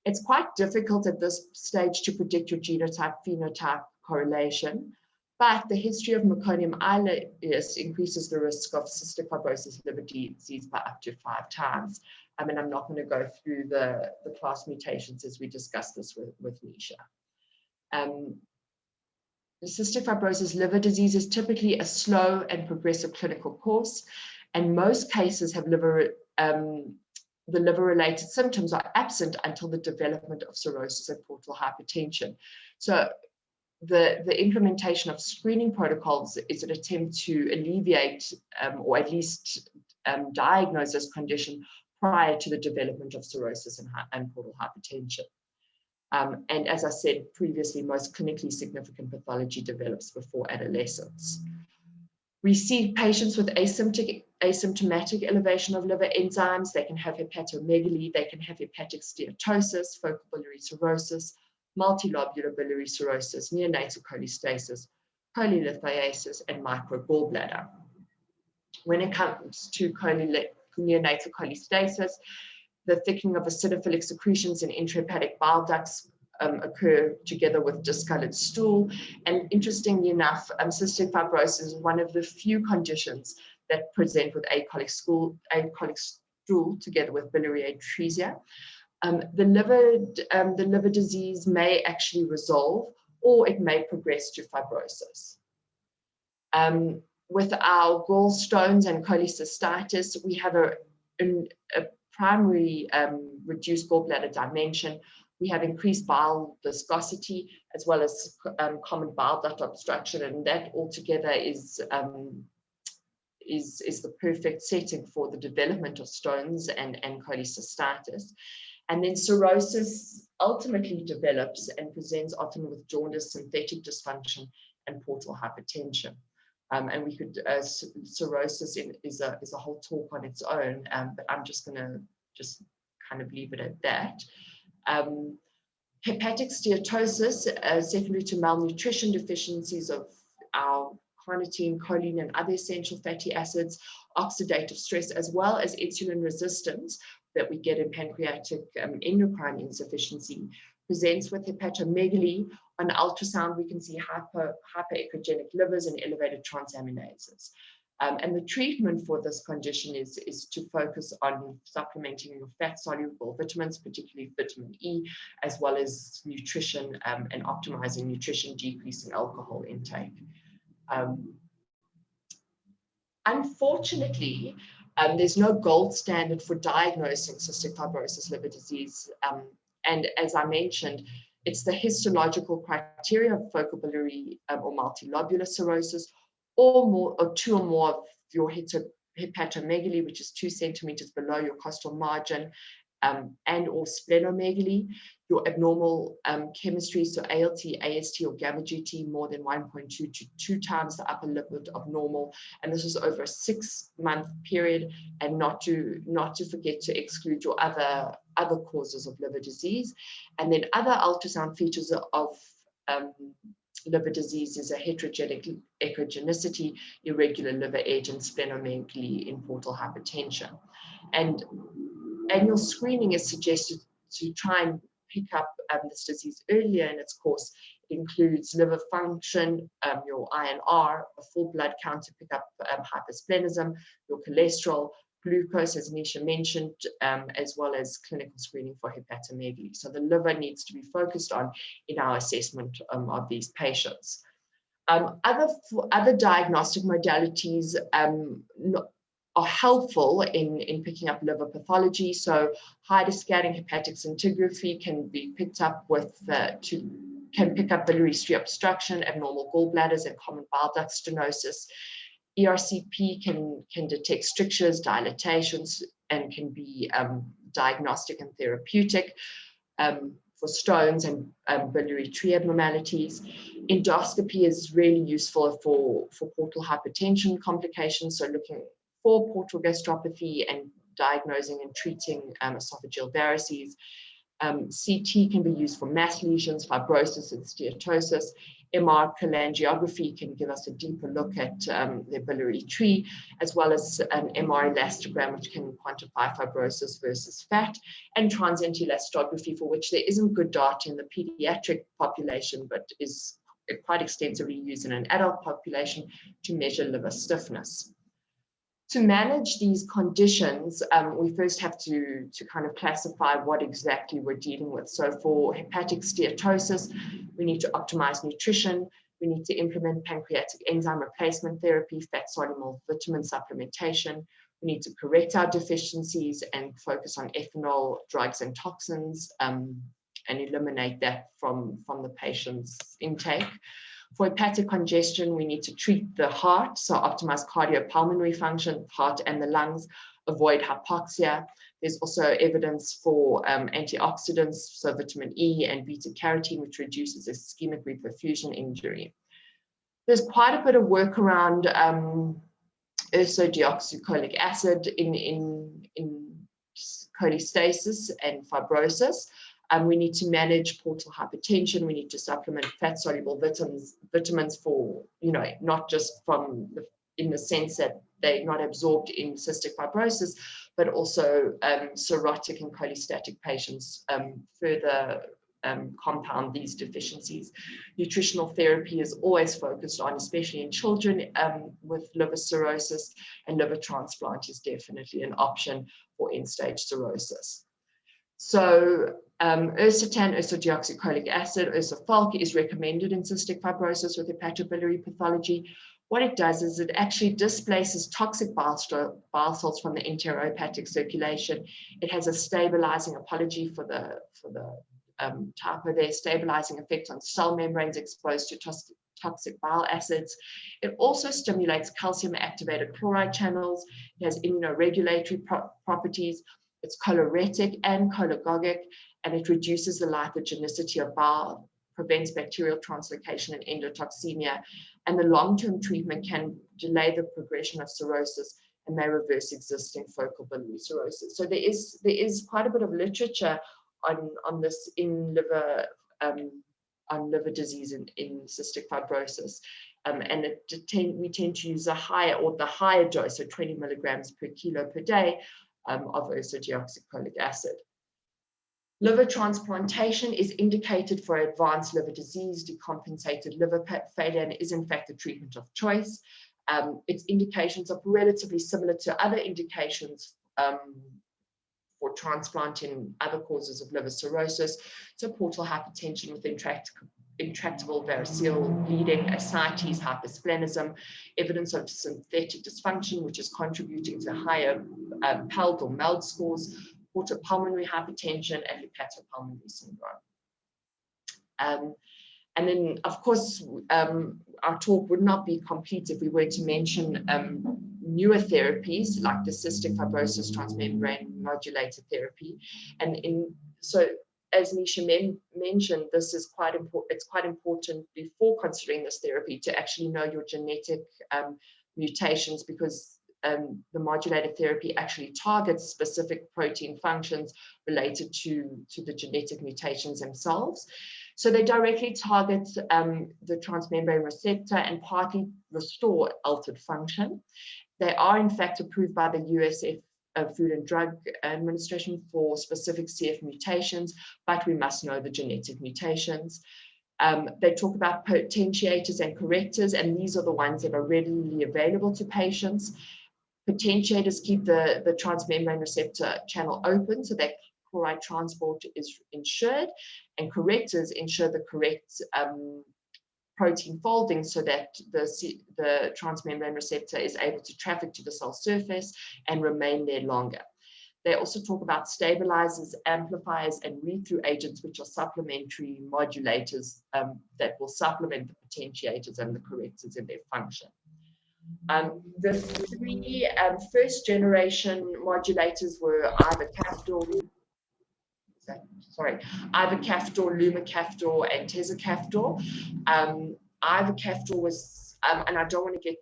It's quite difficult at this stage to predict your genotype-phenotype correlation, but the history of Meconium Alias increases the risk of cystic fibrosis liver disease by up to 5 times. And I'm not going to go through the class mutations as we discussed this with Nisha. The cystic fibrosis liver disease is typically a slow and progressive clinical course, and most cases have the liver-related symptoms are absent until the development of cirrhosis and portal hypertension. So the implementation of screening protocols is an attempt to alleviate or at least diagnose this condition prior to the development of cirrhosis and portal hypertension. And as I said previously, most clinically significant pathology develops before adolescence. We see patients with asymptomatic elevation of liver enzymes. They can have hepatomegaly, they can have hepatic steatosis, focal biliary cirrhosis, multilobular biliary cirrhosis, neonatal cholestasis, cholelithiasis, and microgallbladder. When it comes to neonatal cholestasis, the thickening of acidophilic secretions in intrahepatic bile ducts occur together with discolored stool. And interestingly enough, cystic fibrosis is one of the few conditions that present with acolic stool together with biliary atresia. The liver disease may actually resolve, or it may progress to fibrosis. With our gallstones and cholecystitis, we have a primary reduced gallbladder dimension. We have increased bile viscosity as well as common bile duct obstruction, and that altogether is the perfect setting for the development of stones and cholecystitis. And then cirrhosis ultimately develops and presents often with jaundice, synthetic dysfunction, and portal hypertension. And we could, cirrhosis is a whole talk on its own, but I'm just going to kind of leave it at that. Hepatic steatosis, secondary to malnutrition, deficiencies of our carnitine, choline, and other essential fatty acids, oxidative stress, as well as insulin resistance that we get in pancreatic endocrine insufficiency, presents with hepatomegaly. On ultrasound, we can see hyperechogenic livers and elevated transaminases. And the treatment for this condition is to focus on supplementing your fat-soluble vitamins, particularly vitamin E, as well as nutrition and optimizing nutrition, decreasing alcohol intake. Unfortunately, there's no gold standard for diagnosing cystic fibrosis liver disease. And as I mentioned, it's the histological criteria of focal biliary or multilobular cirrhosis, or 2 or more of your hepatomegaly, which is 2 centimeters below your costal margin, and or splenomegaly, your abnormal chemistry, so ALT, AST, or gamma GT more than 1.2 to 2 times the upper limit of normal, and this is over a 6-month period, and not to forget to exclude your other causes of liver disease. And then other ultrasound features of liver disease is a heterogenic echogenicity, irregular liver age, and splenomegaly in portal hypertension. And annual screening is suggested to try and pick up this disease earlier in its course. It includes liver function, your INR, a full blood count to pick up hypersplenism, your cholesterol, glucose, as Nisha mentioned, as well as clinical screening for hepatomegaly. So the liver needs to be focused on in our assessment of these patients. Other diagnostic modalities are helpful in picking up liver pathology. So hydroscanning hepatic scintigraphy can be picked up with can pick up biliary stream obstruction, abnormal gallbladders, and common bile duct stenosis. ERCP can detect strictures, dilatations, and can be diagnostic and therapeutic for stones and biliary tree abnormalities. Endoscopy is really useful for portal hypertension complications, so looking for portal gastropathy and diagnosing and treating esophageal varices. CT can be used for mass lesions, fibrosis, and steatosis. MR cholangiography can give us a deeper look at the biliary tree, as well as an MR elastogram, which can quantify fibrosis versus fat, and transient elastography, for which there isn't good data in the pediatric population, but is quite extensively used in an adult population to measure liver stiffness. To manage these conditions, we first have to kind of classify what exactly we're dealing with. So for hepatic steatosis, we need to optimize nutrition. We need to implement pancreatic enzyme replacement therapy, fat-soluble vitamin supplementation. We need to correct our deficiencies and focus on ethanol, drugs, and toxins, and eliminate that from the patient's intake. For hepatic congestion, we need to treat the heart, so optimize cardiopulmonary function, heart and the lungs, avoid hypoxia. There's also evidence for antioxidants, so vitamin E and beta-carotene, which reduces ischemic reperfusion injury. There's quite a bit of work around ursodeoxycholic acid in cholestasis and fibrosis. We need to manage portal hypertension. We need to supplement fat-soluble vitamins for, not just in the sense that they're not absorbed in cystic fibrosis, but also cirrhotic and cholestatic patients further compound these deficiencies. Nutritional therapy is always focused on, especially in children with liver cirrhosis, and liver transplant is definitely an option for end-stage cirrhosis. So ursotan, ursodeoxycholic acid, ursofolk, is recommended in cystic fibrosis with hepatobiliary pathology. What it does is it actually displaces toxic bile salts from the enterohepatic circulation. It has a stabilizing, apology for the typo there, stabilizing effect on cell membranes exposed to toxic bile acids. It also stimulates calcium-activated chloride channels. It has immunoregulatory properties. It's choloretic and cholagogic, and it reduces the lithogenicity of bile, prevents bacterial translocation and endotoxemia, and the long-term treatment can delay the progression of cirrhosis and may reverse existing focal biliary cirrhosis. So there is quite a bit of literature on this in liver on liver disease in cystic fibrosis, and we tend to use the higher dose, so 20 milligrams per kilo per day of ursodeoxycholic acid. Liver transplantation is indicated for advanced liver disease, decompensated liver failure, and is in fact the treatment of choice. Its indications are relatively similar to other indications for transplant in other causes of liver cirrhosis, so portal hypertension with intractable variceal bleeding, ascites, hypersplenism, evidence of synthetic dysfunction, which is contributing to higher PALD or MELD scores, portopulmonary hypertension, and hepatopulmonary syndrome. And then, of course, our talk would not be complete if we were to mention newer therapies like the cystic fibrosis transmembrane modulator therapy. And so, as Nisha mentioned, this is quite important. It's quite important before considering this therapy to actually know your genetic mutations, because the modulator therapy actually targets specific protein functions related to the genetic mutations themselves. So they directly target the transmembrane receptor and partly restore altered function. They are in fact approved by the US Food and Drug Administration for specific CF mutations, but we must know the genetic mutations. They talk about potentiators and correctors, and these are the ones that are readily available to patients. Potentiators keep the transmembrane receptor channel open so that chloride transport is ensured, and correctors ensure the correct protein folding so that the transmembrane receptor is able to traffic to the cell surface and remain there longer. They also talk about stabilizers, amplifiers, and read-through agents, which are supplementary modulators that will supplement the potentiators and the correctors in their function. The three first-generation modulators were ivacaftor, lumacaftor, and tezacaftor. Ivacaftor was, and I don't want to get,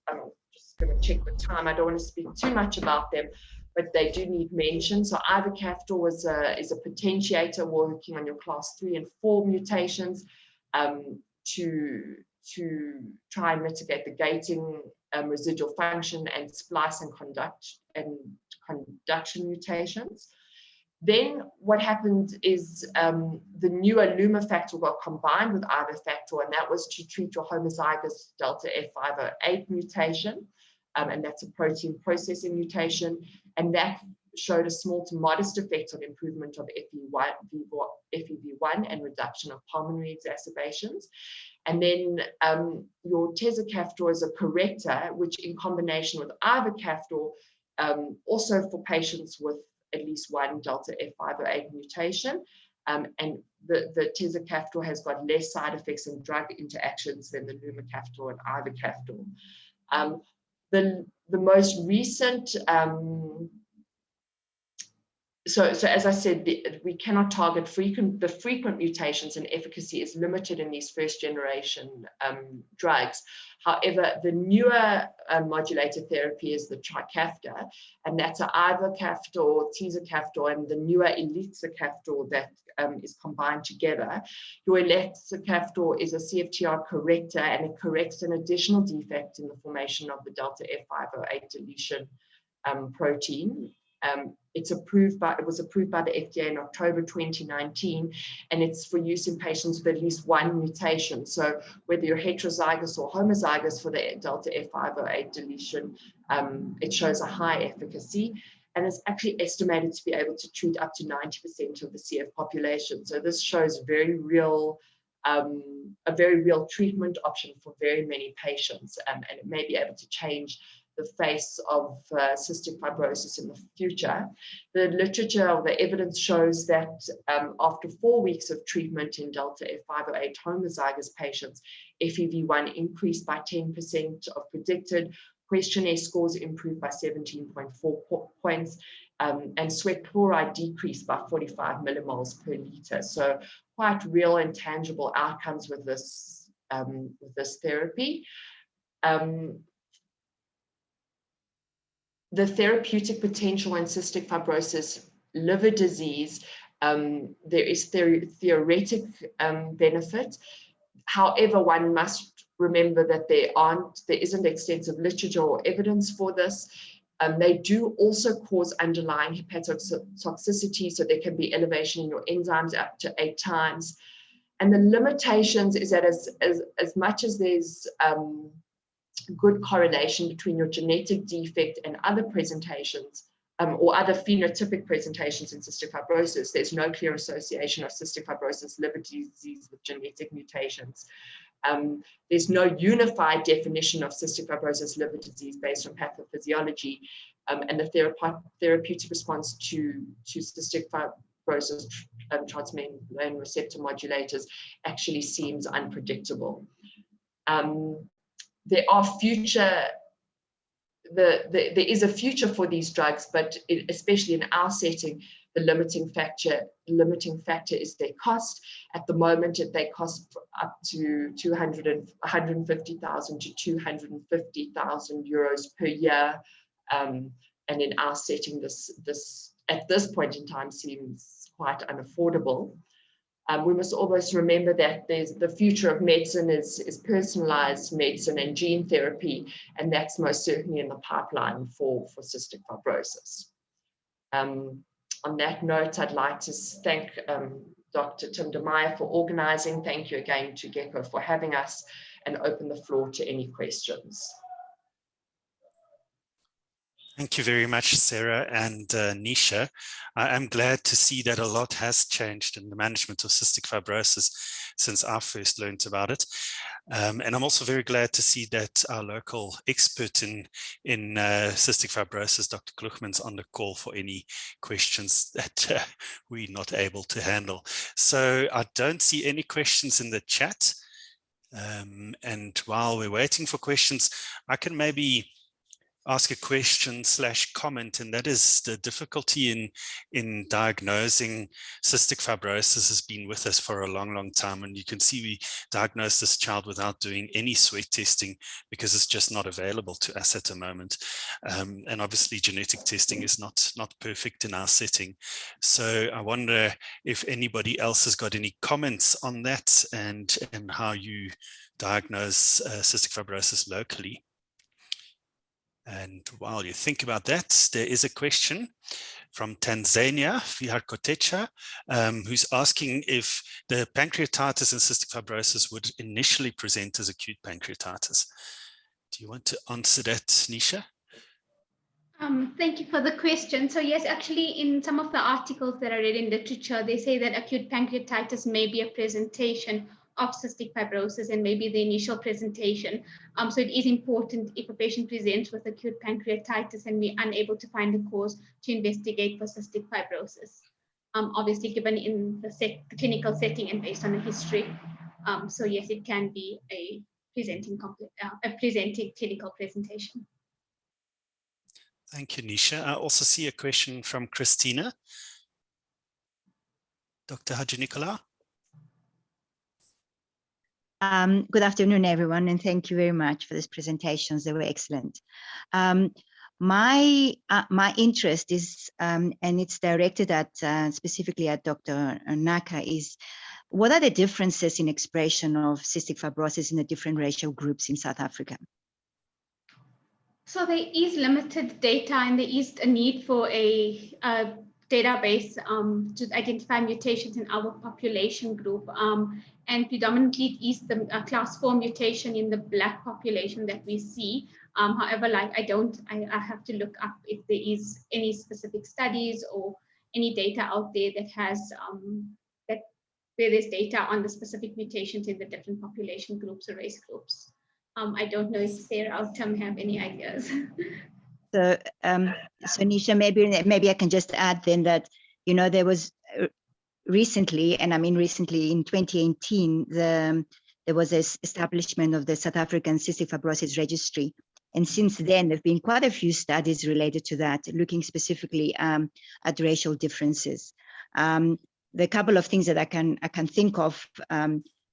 I'm just going to check the time, I don't want to speak too much about them, but they do need mention. So ivacaftor is a potentiator working on your class 3 and 4 mutations to try and mitigate the gating, residual function, and splice and conduction mutations. Then what happened is the newer Luma factor got combined with ivacaftor, and that was to treat your homozygous delta F508 mutation, and that's a protein processing mutation, and that showed a small to modest effect on improvement of FEV1 and reduction of pulmonary exacerbations. And then your tezacaftor is a corrector, which in combination with ivacaftor, also for patients with at least one delta F508 mutation. And the tezacaftor has got less side effects and drug interactions than the lumacaftor and ivacaftor. The most recent, so as I said, we cannot target the frequent mutations, and efficacy is limited in these first generation drugs. However, the newer modulator therapy is the Trikafta, and that's an ivacaftor, tezacaftor, and the newer elixacaftor that is combined together. Your elixacaftor is a CFTR corrector, and it corrects an additional defect in the formation of the delta F508 deletion protein. It was approved by the FDA in October 2019, and it's for use in patients with at least one mutation. So whether you're heterozygous or homozygous for the delta F508 deletion, it shows a high efficacy, and it's actually estimated to be able to treat up to 90% of the CF population. So this shows a very real treatment option for very many patients, and it may be able to change the face of cystic fibrosis in the future. The literature or the evidence shows that after 4 weeks of treatment in delta F508 homozygous patients, FEV1 increased by 10% of predicted, questionnaire scores improved by 17.4 points, and sweat chloride decreased by 45 millimoles per liter. So quite real and tangible outcomes with this therapy. The therapeutic potential in cystic fibrosis, liver disease, there is theoretic benefit. However, one must remember that there isn't extensive literature or evidence for this. They do also cause underlying hepatotoxicity, so there can be elevation in your enzymes up to 8 times. And the limitations is that as much as there's good correlation between your genetic defect and other presentations or other phenotypic presentations in cystic fibrosis, there's no clear association of cystic fibrosis liver disease with genetic mutations. There's no unified definition of cystic fibrosis liver disease based on pathophysiology, and the therapeutic response to cystic fibrosis transmembrane receptor modulators actually seems unpredictable. There is a future for these drugs, but especially in our setting, the limiting factor is their cost. At the moment, they cost up to 150,000 to 250,000 euros per year, and in our setting, this at this point in time seems quite unaffordable. We must always remember that the future of medicine is personalized medicine and gene therapy, and that's most certainly in the pipeline for cystic fibrosis. On that note, I'd like to thank Dr. Tim de Meyer for organizing. Thank you again to Gecko for having us, and open the floor to any questions. Thank you very much, Sarah and Nisha. I am glad to see that a lot has changed in the management of cystic fibrosis since I first learned about it. And I'm also very glad to see that our local expert in cystic fibrosis, Dr. Kluchman's on the call for any questions that we're not able to handle. So I don't see any questions in the chat. And while we're waiting for questions, I can maybe ask a question / comment, and that is the difficulty in diagnosing cystic fibrosis has been with us for a long time. And you can see we diagnosed this child without doing any sweat testing because it's just not available to us at the moment. And obviously genetic testing is not perfect in our setting. So I wonder if anybody else has got any comments on that and how you diagnose cystic fibrosis locally. And while you think about that, there is a question from Tanzania, Fihar Kotecha, who's asking if the pancreatitis and cystic fibrosis would initially present as acute pancreatitis. Do you want to answer that, Nisha? Thank you for the question. So yes, actually in some of the articles that I read in literature, they say that acute pancreatitis may be a presentation of cystic fibrosis and maybe the initial presentation. So it is important if a patient presents with acute pancreatitis and we're unable to find the cause to investigate for cystic fibrosis. Obviously given in the clinical setting and based on the history. So yes, it can be a presenting clinical presentation. Thank you, Nisha. I also see a question from Christina. Dr. Hadji-Nicolau. Good afternoon, everyone, and thank you very much for these presentations. They were excellent. My interest is, and it's directed at specifically at Dr. Naka, is what are the differences in expression of cystic fibrosis in the different racial groups in South Africa? So there is limited data and there is a need for a database to identify mutations in our population group. And predominantly it is the class 4 mutation in the Black population that we see. However, like I have to look up if there is any specific studies or any data out there that has where there's data on the specific mutations in the different population groups or race groups. I don't know if Sarah or Tim have any ideas. So, Nisha, maybe I can just add then that, you know, there was recently, and I mean recently in 2018, there was this establishment of the South African Cystic Fibrosis Registry. And since then, there have been quite a few studies related to that, looking specifically at racial differences. The couple of things that I can think of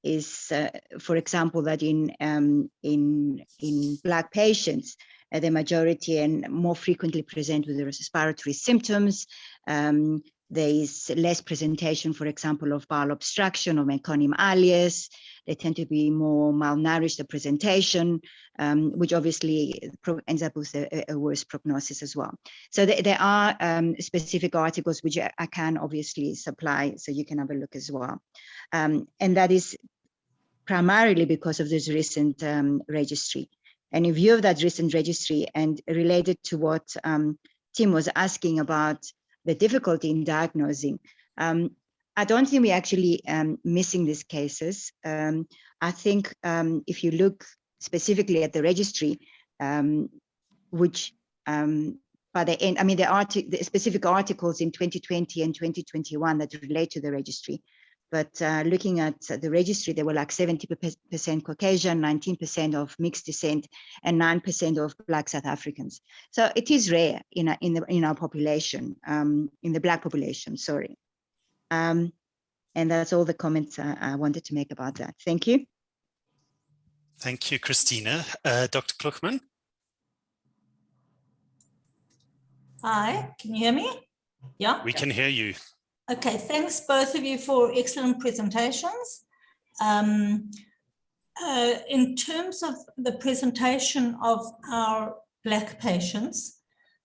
is, for example, that in Black patients, the majority and more frequently present with the respiratory symptoms. There is less presentation, for example, of bowel obstruction or Meconium Alias. They tend to be more malnourished, the presentation, which obviously ends up with a worse prognosis as well. So there are specific articles which I can obviously supply, so you can have a look as well. And that is primarily because of this recent registry. And in view of that recent registry and related to what Tim was asking about the difficulty in diagnosing, I don't think we're actually missing these cases. I think if you look specifically at the registry, which by the end, I mean, the specific articles in 2020 and 2021 that relate to the registry. But looking at the registry, there were like 70% Caucasian, 19% of mixed descent, and 9% of Black South Africans. So it is rare in our population, in the Black population, sorry. And that's all the comments I wanted to make about that. Thank you. Thank you, Christina. Dr. Kluchman. Hi, can you hear me? Yeah. We can hear you. Okay, thanks both of you for excellent presentations. In terms of the presentation of our Black patients,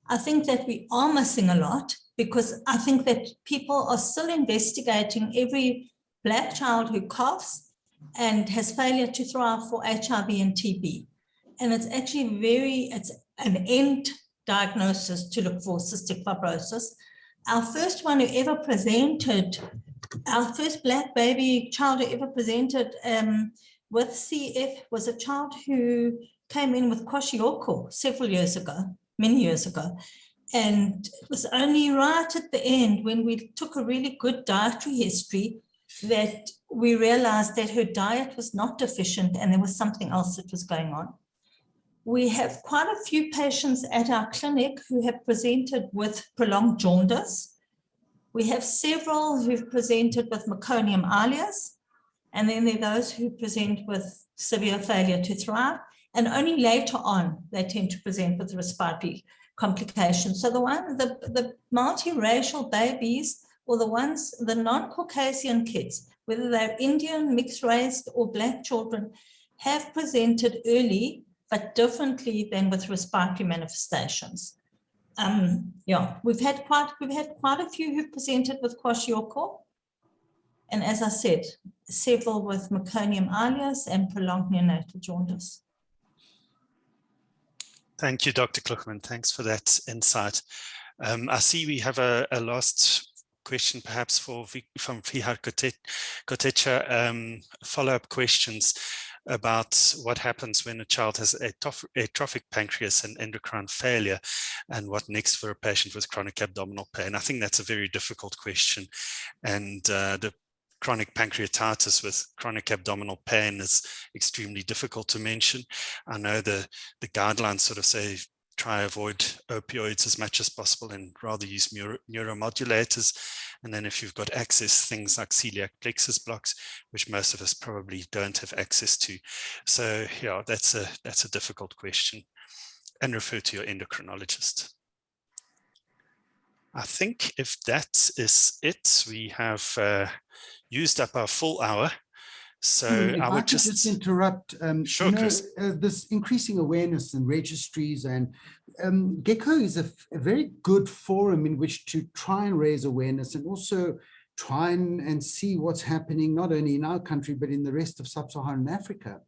I think that we are missing a lot because I think that people are still investigating every Black child who coughs and has failure to thrive for HIV and TB. And it's actually it's an end diagnosis to look for cystic fibrosis. Our first one who ever presented, our first Black baby child who ever presented with CF was a child who came in with kwashiorkor several years ago, many years ago. And it was only right at the end when we took a really good dietary history that we realized that her diet was not deficient and there was something else that was going on. We have quite a few patients at our clinic who have presented with prolonged jaundice. We have several who've presented with Meconium Alias, and then there are those who present with severe failure to thrive, and only later on they tend to present with respiratory complications. So the multiracial babies, or the non-Caucasian kids, whether they're Indian, mixed race, or Black children, have presented early, but differently than with respiratory manifestations. We've had quite a few who've presented with kwashiorkor, and as I said, several with Meconium Alias and prolonged neonatal jaundice. Thank you, Dr. Kluchman. Thanks for that insight. I see we have a last question, perhaps from Fihar Kotecha, follow-up questions about what happens when a child has atrophic pancreas and endocrine failure, and what next for a patient with chronic abdominal pain. I think that's a very difficult question, and the chronic pancreatitis with chronic abdominal pain is extremely difficult to mention. I know the guidelines sort of say try avoid opioids as much as possible and rather use neuromodulators. And then if you've got access, things like celiac plexus blocks, which most of us probably don't have access to. So yeah, that's a difficult question, and refer to your endocrinologist. I think if that is it, we have used up our full hour. So I would just interrupt. Sure, Chris. This increasing awareness and registries, and GECO is a very good forum in which to try and raise awareness, and also try and see what's happening not only in our country but in the rest of sub-Saharan Africa.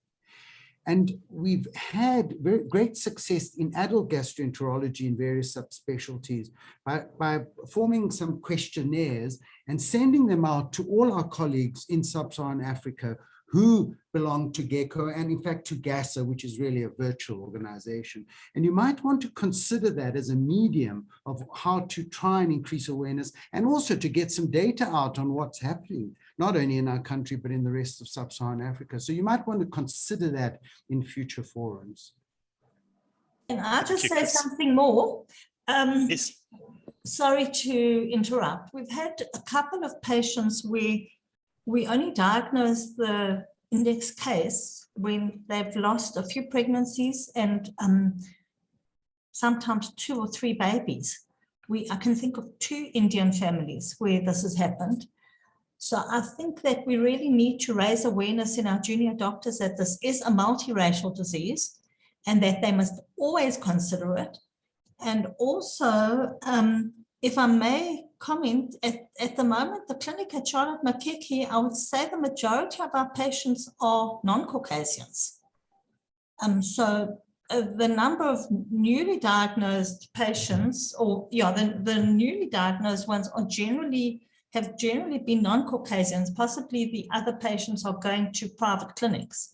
And we've had very great success in adult gastroenterology in various subspecialties by forming some questionnaires and sending them out to all our colleagues in sub-Saharan Africa who belong to GECO, and in fact to GASA, which is really a virtual organization. And you might want to consider that as a medium of how to try and increase awareness, and also to get some data out on what's happening, not only in our country, but in the rest of sub-Saharan Africa. So you might want to consider that in future forums. And I'll just say something more. Yes. Sorry to interrupt. We've had a couple of patients where we only diagnose the index case when they've lost a few pregnancies and sometimes 2 or 3 babies. I can think of 2 Indian families where this has happened. So I think that we really need to raise awareness in our junior doctors that this is a multiracial disease and that they must always consider it. And also, if I may comment, at the moment, the clinic at Charlotte Makeke, I would say the majority of our patients are non-Caucasians. So the number of newly diagnosed patients, or the newly diagnosed ones have generally been non-Caucasians. Possibly the other patients are going to private clinics,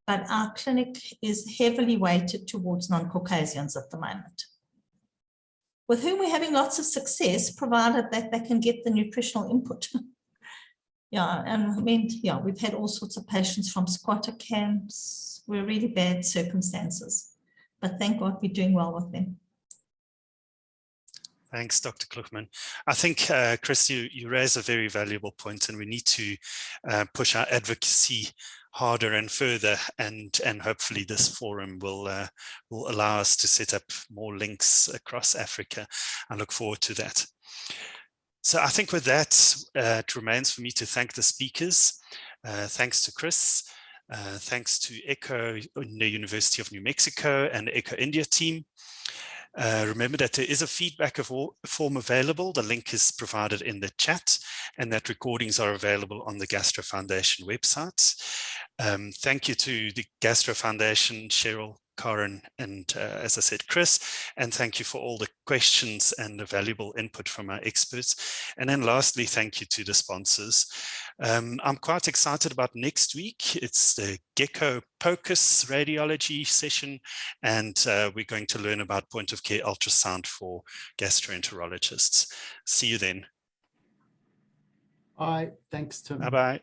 but our clinic is heavily weighted towards non-Caucasians at the moment, with whom we're having lots of success, provided that they can get the nutritional input. And I mean, we've had all sorts of patients from squatter camps. We're really bad circumstances, but thank God we're doing well with them. Thanks, Dr. Kluchman. I think, Chris, you raise a very valuable point, and we need to push our advocacy harder and further, and hopefully this forum will allow us to set up more links across Africa. I look forward to that. So I think with that, it remains for me to thank the speakers. Thanks to Chris, thanks to ECHO in the University of New Mexico and the ECHO India team. Remember that there is a feedback form available. The link is provided in the chat, and that recordings are available on the Gastro Foundation website. Thank you to the Gastro Foundation, Cheryl, Karen, and as I said, Chris, and thank you for all the questions and the valuable input from our experts. And then lastly, thank you to the sponsors. I'm quite excited about next week. It's the GECO POCUS radiology session, and we're going to learn about point of care ultrasound for gastroenterologists. See you then. Bye. Thanks, Tim. Bye-bye.